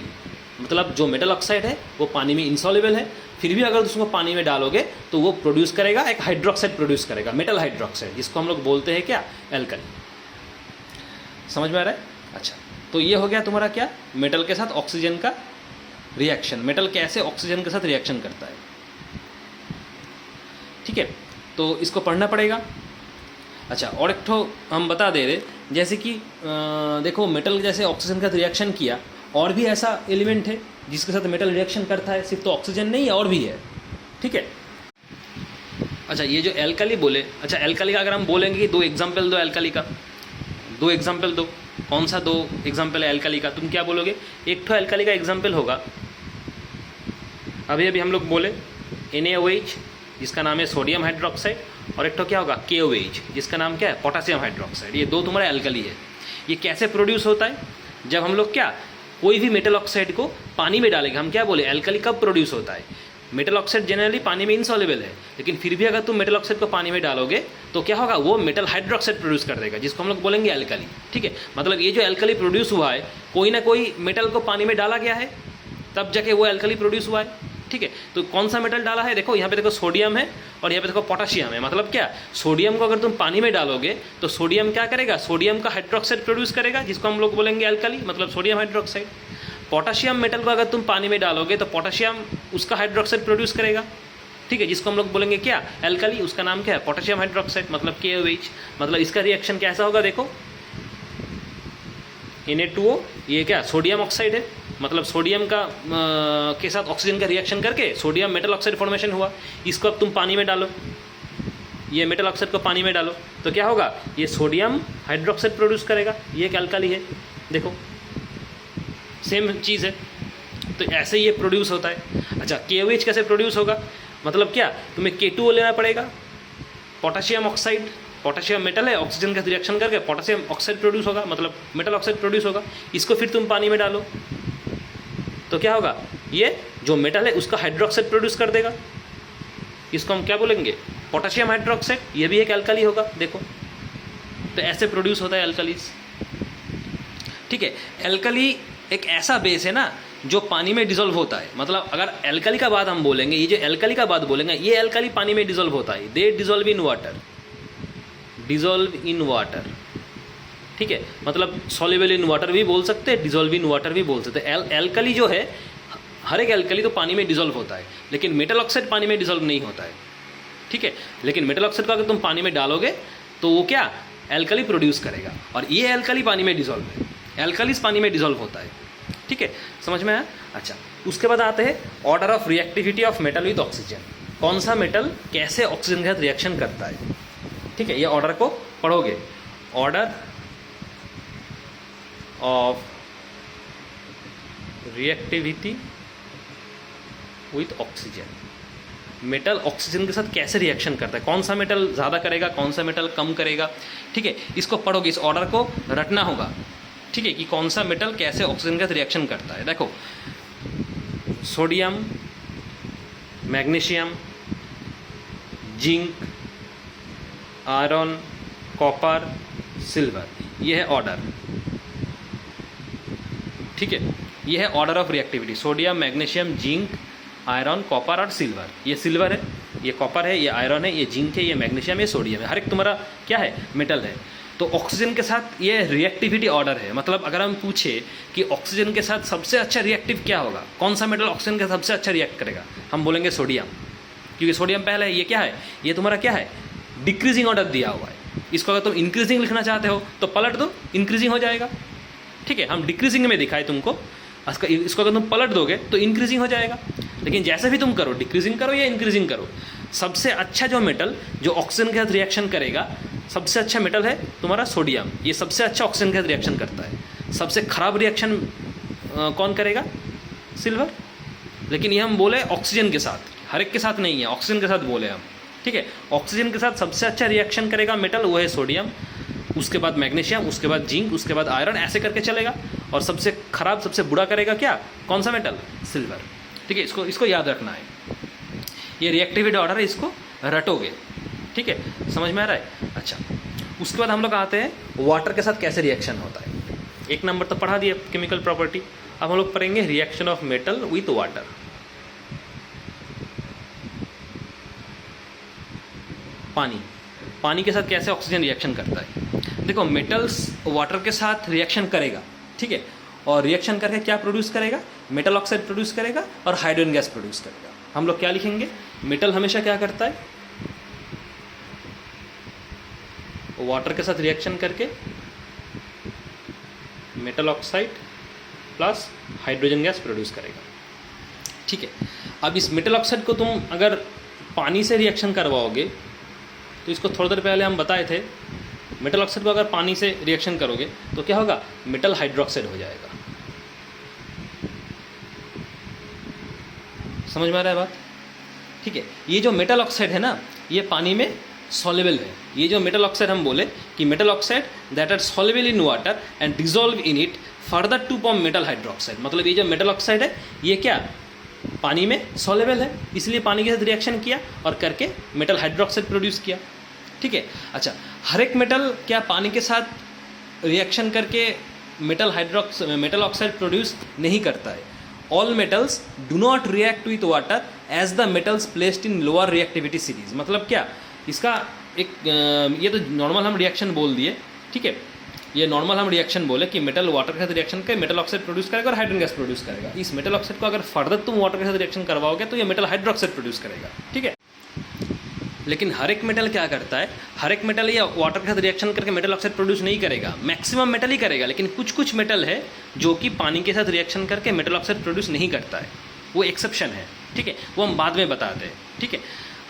मतलब जो मेटल ऑक्साइड है वो पानी में इंसॉल्युबल है, फिर भी अगर उसको पानी में डालोगे तो वो प्रोड्यूस करेगा एक हाइड्रोक्साइड प्रोड्यूस करेगा, मेटल हाइड्रोक्साइड, जिसको हम लोग बोलते हैं क्या, एल्कली। समझ में आ रहा है? अच्छा, तो ये हो गया तुम्हारा क्या, मेटल के साथ ऑक्सीजन का रिएक्शन, मेटल कैसे ऑक्सीजन के साथ रिएक्शन करता है। ठीक है, तो इसको पढ़ना पड़ेगा। अच्छा, और एक ठो हम बता दे रहे, जैसे कि देखो मेटल जैसे ऑक्सीजन का रिएक्शन किया, और भी ऐसा एलिमेंट है जिसके साथ मेटल रिएक्शन करता है, सिर्फ तो ऑक्सीजन नहीं है और भी है। ठीक है। अच्छा, ये जो एल्कली बोले, अच्छा एल्कली का अगर हम बोलेंगे कि 2 एग्जाम्पल दो एल्कली का, 2 एग्जाम्पल दो, कौन सा 2 एग्जाम्पल है एल्कली का, तुम क्या बोलोगे? एक ठो एल्कली का एग्जाम्पल होगा, अभी अभी हम लोग बोले NaOH जिसका नाम है सोडियम हाइड्रोक्साइड, और एक तो क्या होगा KOH जिसका नाम क्या है, पोटेशियम हाइड्रोक्साइड। ये 2 तुम्हारा एल्कली है। ये कैसे प्रोड्यूस होता है? जब हम लोग क्या कोई भी मेटल ऑक्साइड को पानी में डालेंगे, हम क्या बोले एल्कली कब प्रोड्यूस होता है? मेटल ऑक्साइड जनरली पानी में इनसॉल्युबल है, लेकिन फिर भी अगर तुम मेटल ऑक्साइड को पानी में डालोगे तो क्या होगा, वो मेटल हाइड्रोक्साइड प्रोड्यूस कर देगा, जिसको हम लोग बोलेंगे एल्कली। ठीक है, मतलब ये जो एल्कली प्रोड्यूस हुआ है, कोई ना कोई मेटल को पानी में डाला गया है, तब जाके वो एल्कली प्रोड्यूस हुआ है। ठीक है, तो कौन सा मेटल डाला है? देखो यहाँ पे देखो सोडियम है और यहाँ पे देखो पोटेशियम है। मतलब क्या, सोडियम को अगर तुम पानी में डालोगे तो सोडियम क्या करेगा, सोडियम का हाइड्रोक्साइड प्रोड्यूस करेगा, जिसको हम लोग बोलेंगे एल्कली, मतलब सोडियम हाइड्रोक्साइड। पोटेशियम मेटल को अगर तुम पानी में डालोगे तो पोटेशियम उसका हाइड्रोक्साइड प्रोड्यूस करेगा। ठीक है, जिसको हम लोग बोलेंगे क्या, एल्कली, उसका नाम क्या है, पोटेशियम हाइड्रोक्साइड, मतलब KOH। मतलब इसका रिएक्शन कैसा होगा, देखो Na2O, ये क्या सोडियम ऑक्साइड है, मतलब सोडियम का के साथ ऑक्सीजन का रिएक्शन करके सोडियम मेटल ऑक्साइड फॉर्मेशन हुआ। इसको अब तुम पानी में डालो, ये मेटल ऑक्साइड को पानी में डालो तो क्या होगा, ये सोडियम हाइड्रोक्साइड प्रोड्यूस करेगा, ये एक एल्कली है। देखो सेम चीज़ है, तो ऐसे ये प्रोड्यूस होता है। अच्छा, KOH कैसे प्रोड्यूस होगा, मतलब क्या, तुम्हें K2O लेना पड़ेगा, पोटेशियम ऑक्साइड, पोटेशियम मेटल है, ऑक्सीजन का रिएक्शन करके पोटेशियम ऑक्साइड प्रोड्यूस होगा, मतलब मेटल ऑक्साइड प्रोड्यूस होगा। इसको फिर तुम पानी में डालो तो क्या होगा, ये जो मेटल है उसका हाइड्रोक्साइड प्रोड्यूस कर देगा, इसको हम क्या बोलेंगे, पोटेशियम हाइड्रोक्साइड। ये भी एक एल्कली होगा। देखो तो ऐसे प्रोड्यूस होता है एल्कलीज। ठीक है, एल्कली एक ऐसा बेस है ना जो पानी में डिसॉल्व होता है। मतलब अगर एल्कली का बात हम बोलेंगे, ये जो एल्कली का बात बोलेंगे, ये एल्कली पानी में डिसॉल्व होता है, they dissolve in water, dissolve in water. ठीक है, मतलब सॉल्युबल इन वाटर भी बोल सकते हैं, डिसॉल्व इन वाटर भी बोल सकते हैं। एल्कली जो है, हर एक एल्कली तो पानी में डिसॉल्व होता है, लेकिन मेटल ऑक्साइड पानी में डिसॉल्व नहीं होता है। ठीक है, लेकिन मेटल ऑक्साइड को अगर तुम पानी में डालोगे तो वो क्या, एल्कली प्रोड्यूस करेगा, और ये एल्कली पानी में डिसॉल्व है, एल्कलीज पानी में डिसॉल्व होता है। ठीक है, समझ में आया? अच्छा, उसके बाद आते हैं order of reactivity of metal with oxygen. कौन सा मेटल कैसे ऑक्सीजन के साथ रिएक्शन करता है। ठीक है, ये ऑर्डर को पढ़ोगे, order of reactivity with oxygen. Metal oxygen के साथ कैसे रिएक्शन करता है, कौन सा मेटल ज़्यादा करेगा, कौन सा मेटल कम करेगा। ठीक है, इसको पढ़ोगे, इस ऑर्डर को रटना होगा। ठीक है, कि कौन सा मेटल कैसे ऑक्सीजन के साथ रिएक्शन करता है। देखो sodium, magnesium, zinc, iron, copper, silver, ये है ऑर्डर। ठीक है, ये है order of reactivity, sodium, magnesium, zinc, iron, copper और सिल्वर। ये सिल्वर है, ये कॉपर है, ये आयरन है, ये जिंक है, ये मैग्नीशियम, ये सोडियम है। हर एक तुम्हारा क्या है, मेटल है। तो ऑक्सीजन के साथ ये रिएक्टिविटी ऑर्डर है। मतलब अगर हम पूछे कि ऑक्सीजन के साथ सबसे अच्छा रिएक्टिव क्या होगा, कौन सा मेटल ऑक्सीजन के साथ सबसे अच्छा रिएक्ट करेगा, हम बोलेंगे सोडियम, क्योंकि सोडियम पहले है। ये क्या है, ये तुम्हारा क्या है, डिक्रीजिंग ऑर्डर दिया हुआ है। इसको अगर तुम इंक्रीजिंग लिखना चाहते हो तो पलट दो, इंक्रीजिंग हो जाएगा। ठीक है, हम डिक्रीजिंग में दिखाए तुमको, इसको अगर तुम पलट दोगे तो इंक्रीजिंग हो जाएगा। लेकिन जैसे भी तुम करो, डिक्रीजिंग करो या इंक्रीजिंग करो, सबसे अच्छा जो मेटल जो ऑक्सीजन के साथ रिएक्शन करेगा, सबसे अच्छा मेटल है तुम्हारा सोडियम। ये सबसे अच्छा ऑक्सीजन के साथ रिएक्शन करता है। सबसे खराब रिएक्शन कौन करेगा, सिल्वर। लेकिन ये हम बोले ऑक्सीजन के साथ, हर एक के साथ नहीं है, ऑक्सीजन के साथ बोले हम। ठीक है, ऑक्सीजन के साथ सबसे अच्छा रिएक्शन करेगा मेटल, वो है सोडियम, उसके बाद मैग्नीशियम, उसके बाद जिंक, उसके बाद आयरन, ऐसे करके चलेगा। और सबसे खराब, सबसे बुरा करेगा क्या, कौन सा मेटल, सिल्वर। ठीक है, इसको याद रखना है। ये रिएक्टिविटी ऑर्डर है, इसको रटोगे। ठीक है, समझ में आ रहा है। अच्छा, उसके बाद हम लोग आते हैं वाटर के साथ कैसे रिएक्शन होता है। एक नंबर तो पढ़ा दिया केमिकल प्रॉपर्टी। अब हम लोग पढ़ेंगे reaction of metal with water. पानी के साथ कैसे ऑक्सीजन रिएक्शन करता है। देखो मेटल्स वाटर के साथ रिएक्शन करेगा, ठीक है, और रिएक्शन करके क्या प्रोड्यूस करेगा, मेटल ऑक्साइड प्रोड्यूस करेगा और हाइड्रोजन गैस प्रोड्यूस करेगा। हम लोग क्या लिखेंगे, मेटल हमेशा क्या करता है, वाटर के साथ रिएक्शन करके metal oxide plus hydrogen gas produce करेगा, ठीक है। अब इस मेटल ऑक्साइड को तुम अगर पानी से रिएक्शन करवाओगे, तो इसको थोड़ी देर पहले हम बताए थे, मेटल ऑक्साइड को अगर पानी से रिएक्शन करोगे तो क्या होगा, मेटल हाइड्रोक्साइड हो जाएगा। समझ में आ रहा है बात, ठीक है। ये जो मेटल ऑक्साइड है ना, ये पानी में सॉल्युबल है। ये जो मेटल ऑक्साइड हम बोले कि metal oxide that are soluble in water and dissolve in it further to form metal hydroxide, मतलब ये जो मेटल ऑक्साइड है ये क्या पानी में सॉल्युबल है, इसलिए पानी के साथ रिएक्शन किया और करके मेटल हाइड्रोक्साइड प्रोड्यूस किया, ठीक है। अच्छा, हर एक मेटल क्या पानी के साथ रिएक्शन करके मेटल ऑक्साइड प्रोड्यूस नहीं करता है। All metals do not react with water as the metals placed in lower reactivity series. मतलब क्या, इसका एक ये तो नॉर्मल हम रिएक्शन बोल दिए, ठीक है, ये नॉर्मल हम रिएक्शन बोले कि मेटल वाटर के साथ रिएक्शन कर मेटल ऑक्साइड प्रोड्यूस करेगा और हाइड्रोजन गैस प्रोड्यूस करेगा। इस मेटल ऑक्साइड को अगर फर्दर तुम वाटर के साथ रिएक्शन करवाओगे तो ये मेटल हाइड्रोक्साइड प्रोड्यूस करेगा, ठीक है। लेकिन हर एक मेटल क्या करता है, हर एक मेटल या वाटर के साथ रिएक्शन करके मेटल ऑक्साइड प्रोड्यूस नहीं करेगा, मैक्सिमम मेटल ही करेगा। लेकिन कुछ कुछ मेटल है जो कि पानी के साथ रिएक्शन करके मेटल ऑक्साइड प्रोड्यूस नहीं करता है, वो एक्सेप्शन है, ठीक है, वो हम बाद में बताते हैं, ठीक है।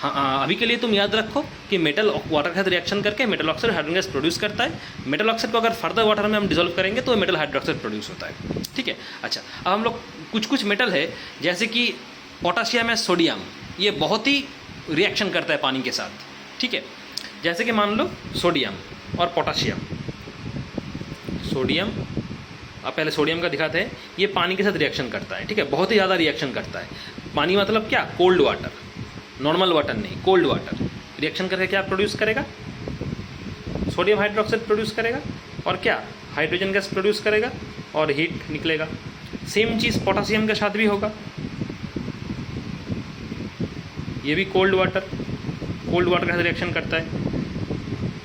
हाँ, अभी के लिए तुम याद रखो कि मेटल वाटर के साथ रिएक्शन करके metal oxide hydrogen gas produce करता है। मेटल ऑक्साइड को अगर फर्दर वाटर में हम डिजोल्व करेंगे तो मेटल हाइड्रोक्साइड प्रोड्यूस होता है, ठीक है। अच्छा, अब हम लोग कुछ कुछ मेटल है जैसे कि पोटाशियम है, सोडियम, ये बहुत ही रिएक्शन करता है पानी के साथ, ठीक है। जैसे कि मान लो सोडियम और पोटाशियम, सोडियम, अब पहले सोडियम का दिखाते हैं, ये पानी के साथ रिएक्शन करता है, ठीक है, बहुत ही ज़्यादा रिएक्शन करता है। पानी मतलब क्या, कोल्ड वाटर, नॉर्मल वाटर नहीं, कोल्ड वाटर रिएक्शन करके क्या प्रोड्यूस करेगा, सोडियम हाइड्रोक्साइड प्रोड्यूस करेगा और क्या हाइड्रोजन गैस प्रोड्यूस करेगा और हीट निकलेगा। सेम चीज़ पोटासियम के साथ भी होगा, ये भी कोल्ड वाटर के साथ रिएक्शन करता है,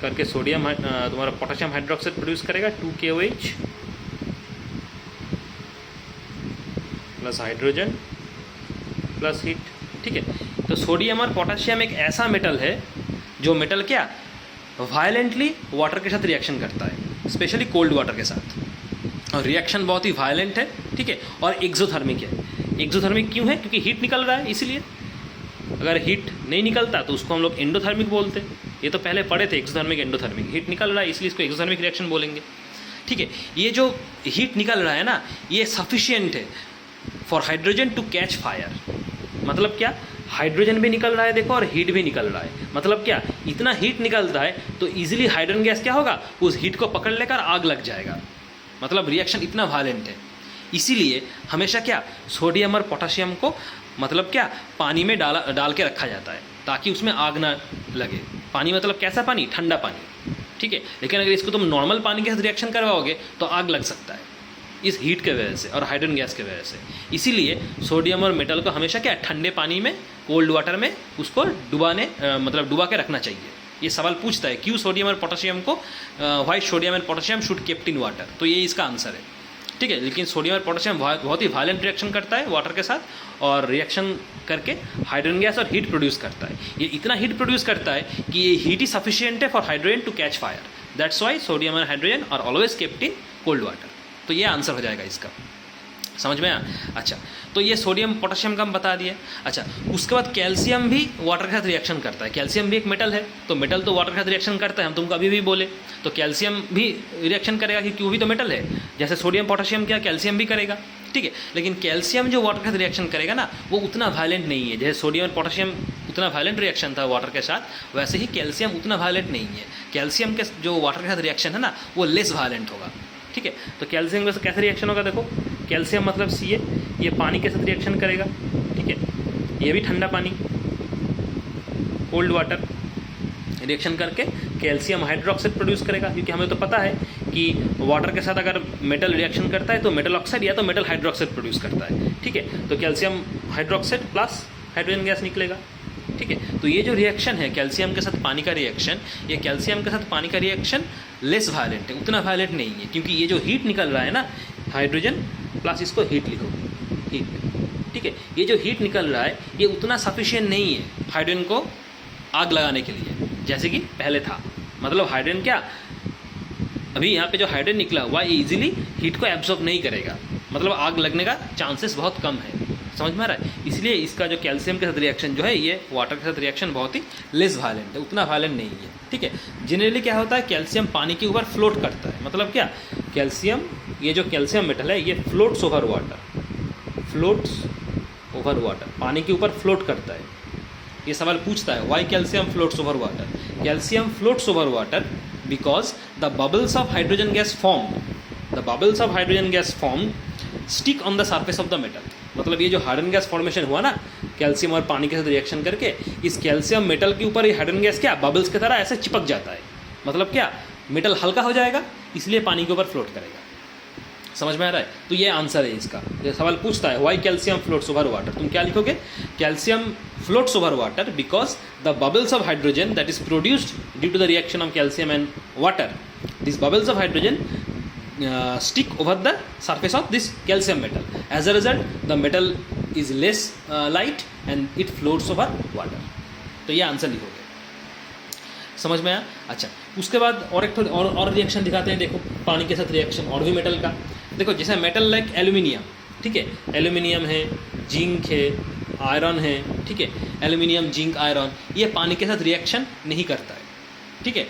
करके सोडियम तुम्हारा पोटासियम हाइड्रोक्साइड प्रोड्यूस करेगा 2KOH plus hydrogen plus heat, ठीक है। तो सोडियम और पोटाशियम एक ऐसा मेटल है जो मेटल क्या वायलेंटली वाटर के साथ रिएक्शन करता है, स्पेशली कोल्ड वाटर के साथ, और रिएक्शन बहुत ही वायलेंट है, ठीक है, और एक्सोथर्मिक है। एक्सोथर्मिक क्यों है, क्योंकि हीट निकल रहा है इसीलिए। अगर हीट नहीं निकलता तो उसको हम लोग एंडोथर्मिक बोलते हैं, ये तो पहले पढ़े थे, एक्सोथर्मिक एंडोथर्मिक। हीट निकल रहा है इसलिए इसको एक्सोथर्मिक रिएक्शन बोलेंगे, ठीक है। ये जो हीट निकल रहा है ना, ये सफिशिएंट है for hydrogen to catch fire. मतलब क्या, हाइड्रोजन भी निकल रहा है देखो और हीट भी निकल रहा है, मतलब क्या, इतना हीट निकलता है तो इजीली हाइड्रोजन गैस क्या होगा, उस हीट को पकड़ लेकर आग लग जाएगा। मतलब रिएक्शन इतना वायलेंट है, इसीलिए हमेशा क्या सोडियम और पोटाशियम को मतलब क्या पानी में डाल के रखा जाता है ताकि उसमें आग ना लगे। पानी मतलब कैसा पानी, ठंडा पानी, ठीक है। लेकिन अगर इसको तुम नॉर्मल पानी के साथ रिएक्शन करवाओगे तो आग लग सकता है इस हीट के वजह से और हाइड्रोजन गैस के वजह से। इसीलिए सोडियम और मेटल को हमेशा क्या ठंडे पानी में, कोल्ड वाटर में उसको डुबा के रखना चाहिए। ये सवाल पूछता है क्यों सोडियम और पोटाशियम को, why sodium and potassium should kept in water, तो ये इसका आंसर है, ठीक है। लेकिन सोडियम और पोटाशियम बहुत ही वायलेंट रिएक्शन करता है वाटर के साथ और रिएक्शन करके हाइड्रोजन गैस और हीट प्रोड्यूस करता है। ये इतना हीट प्रोड्यूस करता है कि ये हीट ही सफिशिएंट है for hydrogen to catch fire, that's why sodium और hydrogen are always kept in cold water. तो ये आंसर हो जाएगा इसका, समझ में आया। अच्छा, तो ये सोडियम पोटाशियम का हम बता दिए। अच्छा, उसके बाद कैल्शियम भी वाटर के साथ रिएक्शन करता है। कैल्शियम भी एक मेटल है, तो मेटल तो वाटर के साथ रिएक्शन करता है, हम तुमको अभी भी बोले। तो कैल्शियम भी रिएक्शन करेगा क्योंकि वो भी तो मेटल है, जैसे सोडियम पोटाशियम क्या कैल्शियम भी करेगा, ठीक है। लेकिन कैल्शियम जो वाटर के साथ रिएक्शन करेगा ना, वो उतना वायलेंट नहीं है। जैसे सोडियम और पोटाशियम उतना वायलेंट रिएक्शन था वाटर के साथ, वैसे ही कैल्शियम उतना वायलेंट नहीं है। कैल्शियम के जो वाटर के साथ रिएक्शन है ना, वो लेस वायलेंट होगा, ठीक है। तो कैल्शियम से कैसे रिएक्शन होगा, देखो कैल्शियम मतलब Ca, ये पानी के साथ रिएक्शन करेगा, ठीक है। ये भी ठंडा पानी, कोल्ड वाटर रिएक्शन करके कैल्शियम हाइड्रोक्साइड प्रोड्यूस करेगा, क्योंकि हमें तो पता है कि वाटर के साथ अगर मेटल रिएक्शन करता है तो मेटल ऑक्साइड या तो मेटल हाइड्रोक्साइड प्रोड्यूस करता है, ठीक है। तो calcium hydroxide plus hydrogen gas निकलेगा, ठीक है। तो ये जो रिएक्शन है कैल्शियम के साथ पानी का रिएक्शन, ये कैल्शियम के साथ पानी का रिएक्शन लेस वायलेंट है, उतना वायलेंट नहीं है, क्योंकि ये जो हीट निकल रहा है ना, हाइड्रोजन प्लस इसको हीट लिखो, हीट, ठीक है। ये जो हीट निकल रहा है ये उतना सफिशिएंट नहीं है हाइड्रोजन को आग लगाने के लिए जैसे कि पहले था। मतलब हाइड्रोजन क्या, अभी यहाँ पे जो हाइड्रोजन निकला हुआ है इजीली हीट को एब्जॉर्ब नहीं करेगा, मतलब आग लगने का चांसेस बहुत कम है, समझ में आ रहा है। इसलिए इसका जो कैल्शियम के साथ रिएक्शन जो है ये वाटर के साथ रिएक्शन बहुत ही लेस वायलेंट है, उतना वायलेंट नहीं है, ठीक है। जनरली क्या होता है, कैल्शियम पानी के ऊपर फ्लोट करता है, मतलब क्या, कैल्शियम, ये जो कैल्शियम मेटल है ये floats over water, floats over water, पानी के ऊपर फ्लोट करता है। ये सवाल पूछता है why calcium floats over water. Calcium floats over water because the bubbles of hydrogen gas formed, the bubbles of hydrogen gas formed stick on the surface of the metal. मतलब ये जो हाइड्रोजन गैस फॉर्मेशन हुआ ना calcium और पानी के साथ reaction करके, इस कैल्शियम मेटल के ऊपर ये हाइड्रोजन गैस क्या बबल्स की तरह ऐसे चिपक जाता है, मतलब क्या, मेटल हल्का हो जाएगा इसलिए पानी के ऊपर फ्लोट करेगा, समझ में आ रहा है। तो ये आंसर है इसका। ये सवाल पूछता है why calcium floats over water, तुम क्या लिखोगे, calcium floats over water because the bubbles of hydrogen that is produced due to the reaction of calcium and water, this bubbles of hydrogen stick over the surface of this calcium metal. As a result, the metal is less light and it floats over water. तो ये answer लिखोगे, समझ में आया। अच्छा, उसके बाद और एक और रिएक्शन दिखाते हैं, देखो पानी के साथ रिएक्शन और भी मेटल का। देखो जैसे मेटल लाइक एल्यूमिनियम, ठीक है, एल्यूमिनियम है, जिंक है, आयरन है, ठीक है। एल्यूमिनियम, जिंक, आयरन ये पानी के साथ रिएक्शन नहीं करता है, ठीक है।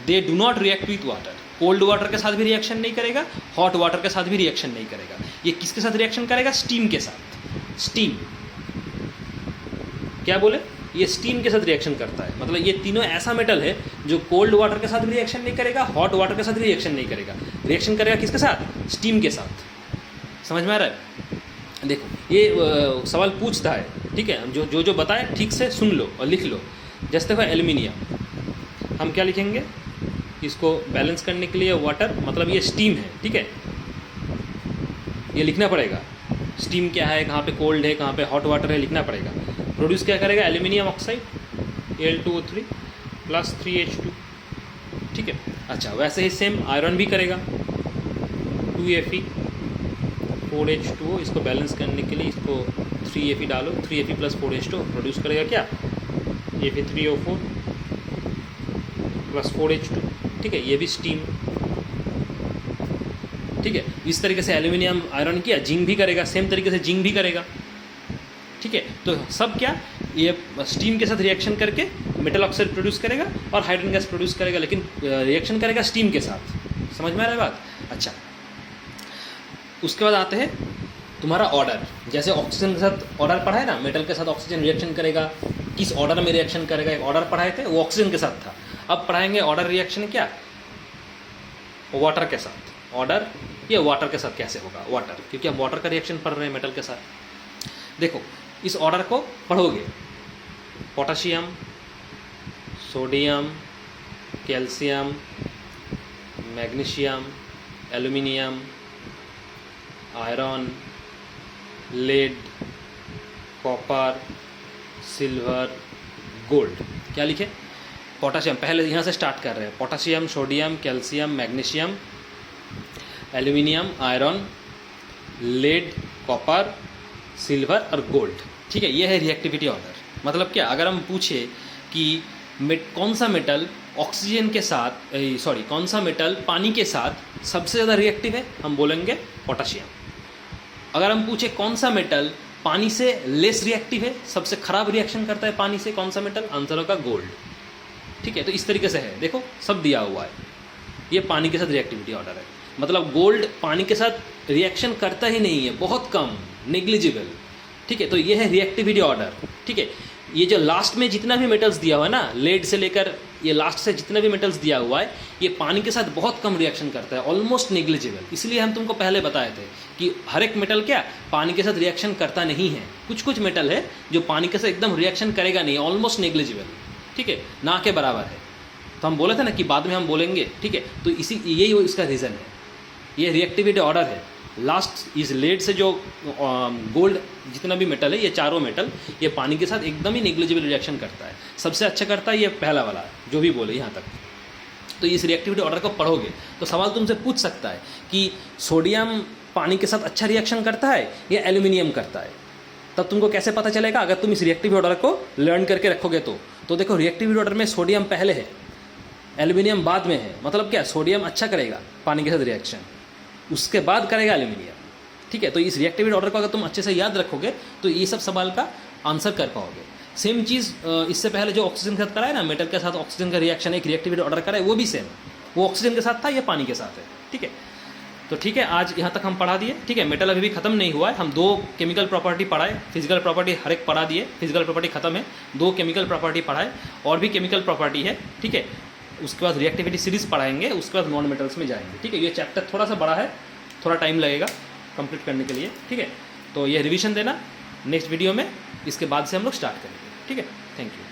They do not react with water, cold water के साथ भी रिएक्शन नहीं करेगा, हॉट वाटर के साथ भी रिएक्शन नहीं करेगा। ये किसके साथ रिएक्शन करेगा, स्टीम के साथ। स्टीम क्या बोले, ये स्टीम के साथ रिएक्शन करता है। मतलब ये तीनों ऐसा मेटल है जो कोल्ड वाटर के साथ भी रिएक्शन नहीं करेगा, हॉट वाटर के साथ भी रिएक्शन नहीं करेगा, रिएक्शन करेगा किसके साथ, स्टीम के साथ। समझ में आ रहा है। देखो ये सवाल पूछता है, ठीक है, जो बताए ठीक से सुन लो और लिख लो। जैसे देखो एल्यूमिनियम, हम क्या लिखेंगे, इसको बैलेंस करने के लिए वाटर, मतलब ये स्टीम है, ठीक है, ये लिखना पड़ेगा। स्टीम क्या है, कहाँ पे कोल्ड है, कहाँ पे हॉट वाटर है, लिखना पड़ेगा। प्रोड्यूस क्या करेगा, aluminium oxide Al2O3 plus 3H2, ठीक है। अच्छा, वैसे ही सेम आयरन भी करेगा, 2Fe 4H2O, इसको बैलेंस करने के लिए इसको 3Fe डालो, 3Fe प्लस 4H2 प्रोड्यूस करेगा क्या, Fe3O4 प्लस 4H2, ठीक है, ये भी स्टीम, ठीक है। इस तरीके से एल्यूमिनियम आयरन किया, जिंक भी करेगा, सेम तरीके से जिंक भी करेगा, ठीक है। तो सब क्या, ये स्टीम के साथ रिएक्शन करके मेटल ऑक्साइड प्रोड्यूस करेगा और हाइड्रोजन गैस प्रोड्यूस करेगा, लेकिन रिएक्शन करेगा स्टीम के साथ। समझ में आ रहा है बात। अच्छा, उसके बाद आते हैं तुम्हारा ऑर्डर। जैसे ऑक्सीजन के साथ ऑर्डर पढ़ा है ना, मेटल के साथ ऑक्सीजन रिएक्शन करेगा, किस ऑर्डर में रिएक्शन करेगा, एक ऑर्डर पढ़ाए थे, वो ऑक्सीजन के साथ था। अब पढ़ाएंगे ऑर्डर रिएक्शन क्या, वाटर के साथ। ऑर्डर ये वाटर के साथ कैसे होगा, वाटर, क्योंकि हम वाटर का रिएक्शन पढ़ रहे हैं मेटल के साथ। देखो इस ऑर्डर को पढ़ोगे, potassium, sodium, calcium, magnesium, aluminium, iron, lead, copper, silver, gold. क्या लिखे, पोटाशियम, पहले यहाँ से स्टार्ट कर रहे हैं, potassium, sodium, calcium, magnesium, aluminium, iron, lead, copper, silver और गोल्ड, ठीक है। ये है रिएक्टिविटी ऑर्डर। मतलब क्या, अगर हम पूछे कि कौन सा मेटल ऑक्सीजन के साथ, कौन सा मेटल पानी के साथ सबसे ज़्यादा रिएक्टिव है, हम बोलेंगे पोटाशियम। अगर हम पूछे कौन सा मेटल पानी से लेस रिएक्टिव है, सबसे खराब रिएक्शन करता है पानी से, कौन सा मेटल, आंसर होगा गोल्ड, ठीक है। तो इस तरीके से है, देखो सब दिया हुआ है, ये पानी के साथ रिएक्टिविटी ऑर्डर है। मतलब गोल्ड पानी के साथ रिएक्शन करता ही नहीं है, बहुत कम, नेग्लिजिबल, ठीक है। तो ये है रिएक्टिविटी ऑर्डर, ठीक है। ये जो लास्ट में जितना भी मेटल्स दिया हुआ है ना, लेड से लेकर ये लास्ट से जितना भी मेटल्स दिया हुआ है, ये पानी के साथ बहुत कम रिएक्शन करता है, ऑलमोस्ट नेग्लिजिबल। इसलिए हम तुमको पहले बताए थे कि हर एक मेटल क्या पानी के साथ रिएक्शन करता नहीं है, कुछ कुछ मेटल है जो पानी के साथ एकदम रिएक्शन करेगा नहीं, ऑलमोस्ट नेग्लिजिबल, ठीक है, ना के बराबर है। तो हम बोले थे ना कि बाद में हम बोलेंगे, ठीक है। तो इसी यही वो इसका रीज़न है, ये रिएक्टिविटी ऑर्डर है। लास्ट इस लेड से जो गोल्ड जितना भी मेटल है, ये चारों मेटल ये पानी के साथ एकदम ही नेग्लिजिबल रिएक्शन करता है। सबसे अच्छा करता है ये पहला वाला जो भी बोले यहाँ तक। तो इस रिएक्टिविटी ऑर्डर को पढ़ोगे तो सवाल तुमसे पूछ सकता है कि सोडियम पानी के साथ अच्छा रिएक्शन करता है या एल्यूमिनियम करता है। तब तुमको कैसे पता चलेगा अगर तुम इस रिएक्टिविटी ऑर्डर को लर्न करके रखोगे तो देखो रिएक्टिविटी ऑर्डर में सोडियम पहले है, एल्यूमिनियम बाद में है। मतलब क्या, सोडियम अच्छा करेगा पानी के साथ रिएक्शन, उसके बाद करेगा एल्यूमिनियम, ठीक है। तो इस रिएक्टिविटी ऑर्डर को अगर तुम अच्छे से याद रखोगे तो ये सब सवाल का आंसर कर पाओगे। सेम चीज़ इससे पहले जो ऑक्सीजन के साथ करा है ना, मेटल के साथ ऑक्सीजन का रिएक्शन एक रिएक्टिविटी ऑर्डर करा है, वो भी सेम, वो ऑक्सीजन के साथ था, ये पानी के साथ है, ठीक है। तो ठीक है, आज यहाँ तक हम पढ़ा दिए, ठीक है। मेटल अभी भी खत्म नहीं हुआ है, हम 2 केमिकल प्रॉपर्टी पढ़ाए, फिजिकल प्रॉपर्टी हर एक पढ़ा दिए, फिजिकल प्रॉपर्टी खत्म है, 2 केमिकल प्रॉपर्टी पढ़ाए, और भी केमिकल प्रॉपर्टी है, ठीक है। उसके बाद रिएक्टिविटी सीरीज पढ़ाएंगे, उसके बाद नॉन मेटल्स में जाएंगे, ठीक है। ये चैप्टर थोड़ा सा बड़ा है, थोड़ा टाइम लगेगा कंप्लीट करने के लिए, ठीक है। तो ये रिवीजन देना नेक्स्ट वीडियो में, इसके बाद से हम लोग स्टार्ट करेंगे, ठीक है। Thank you.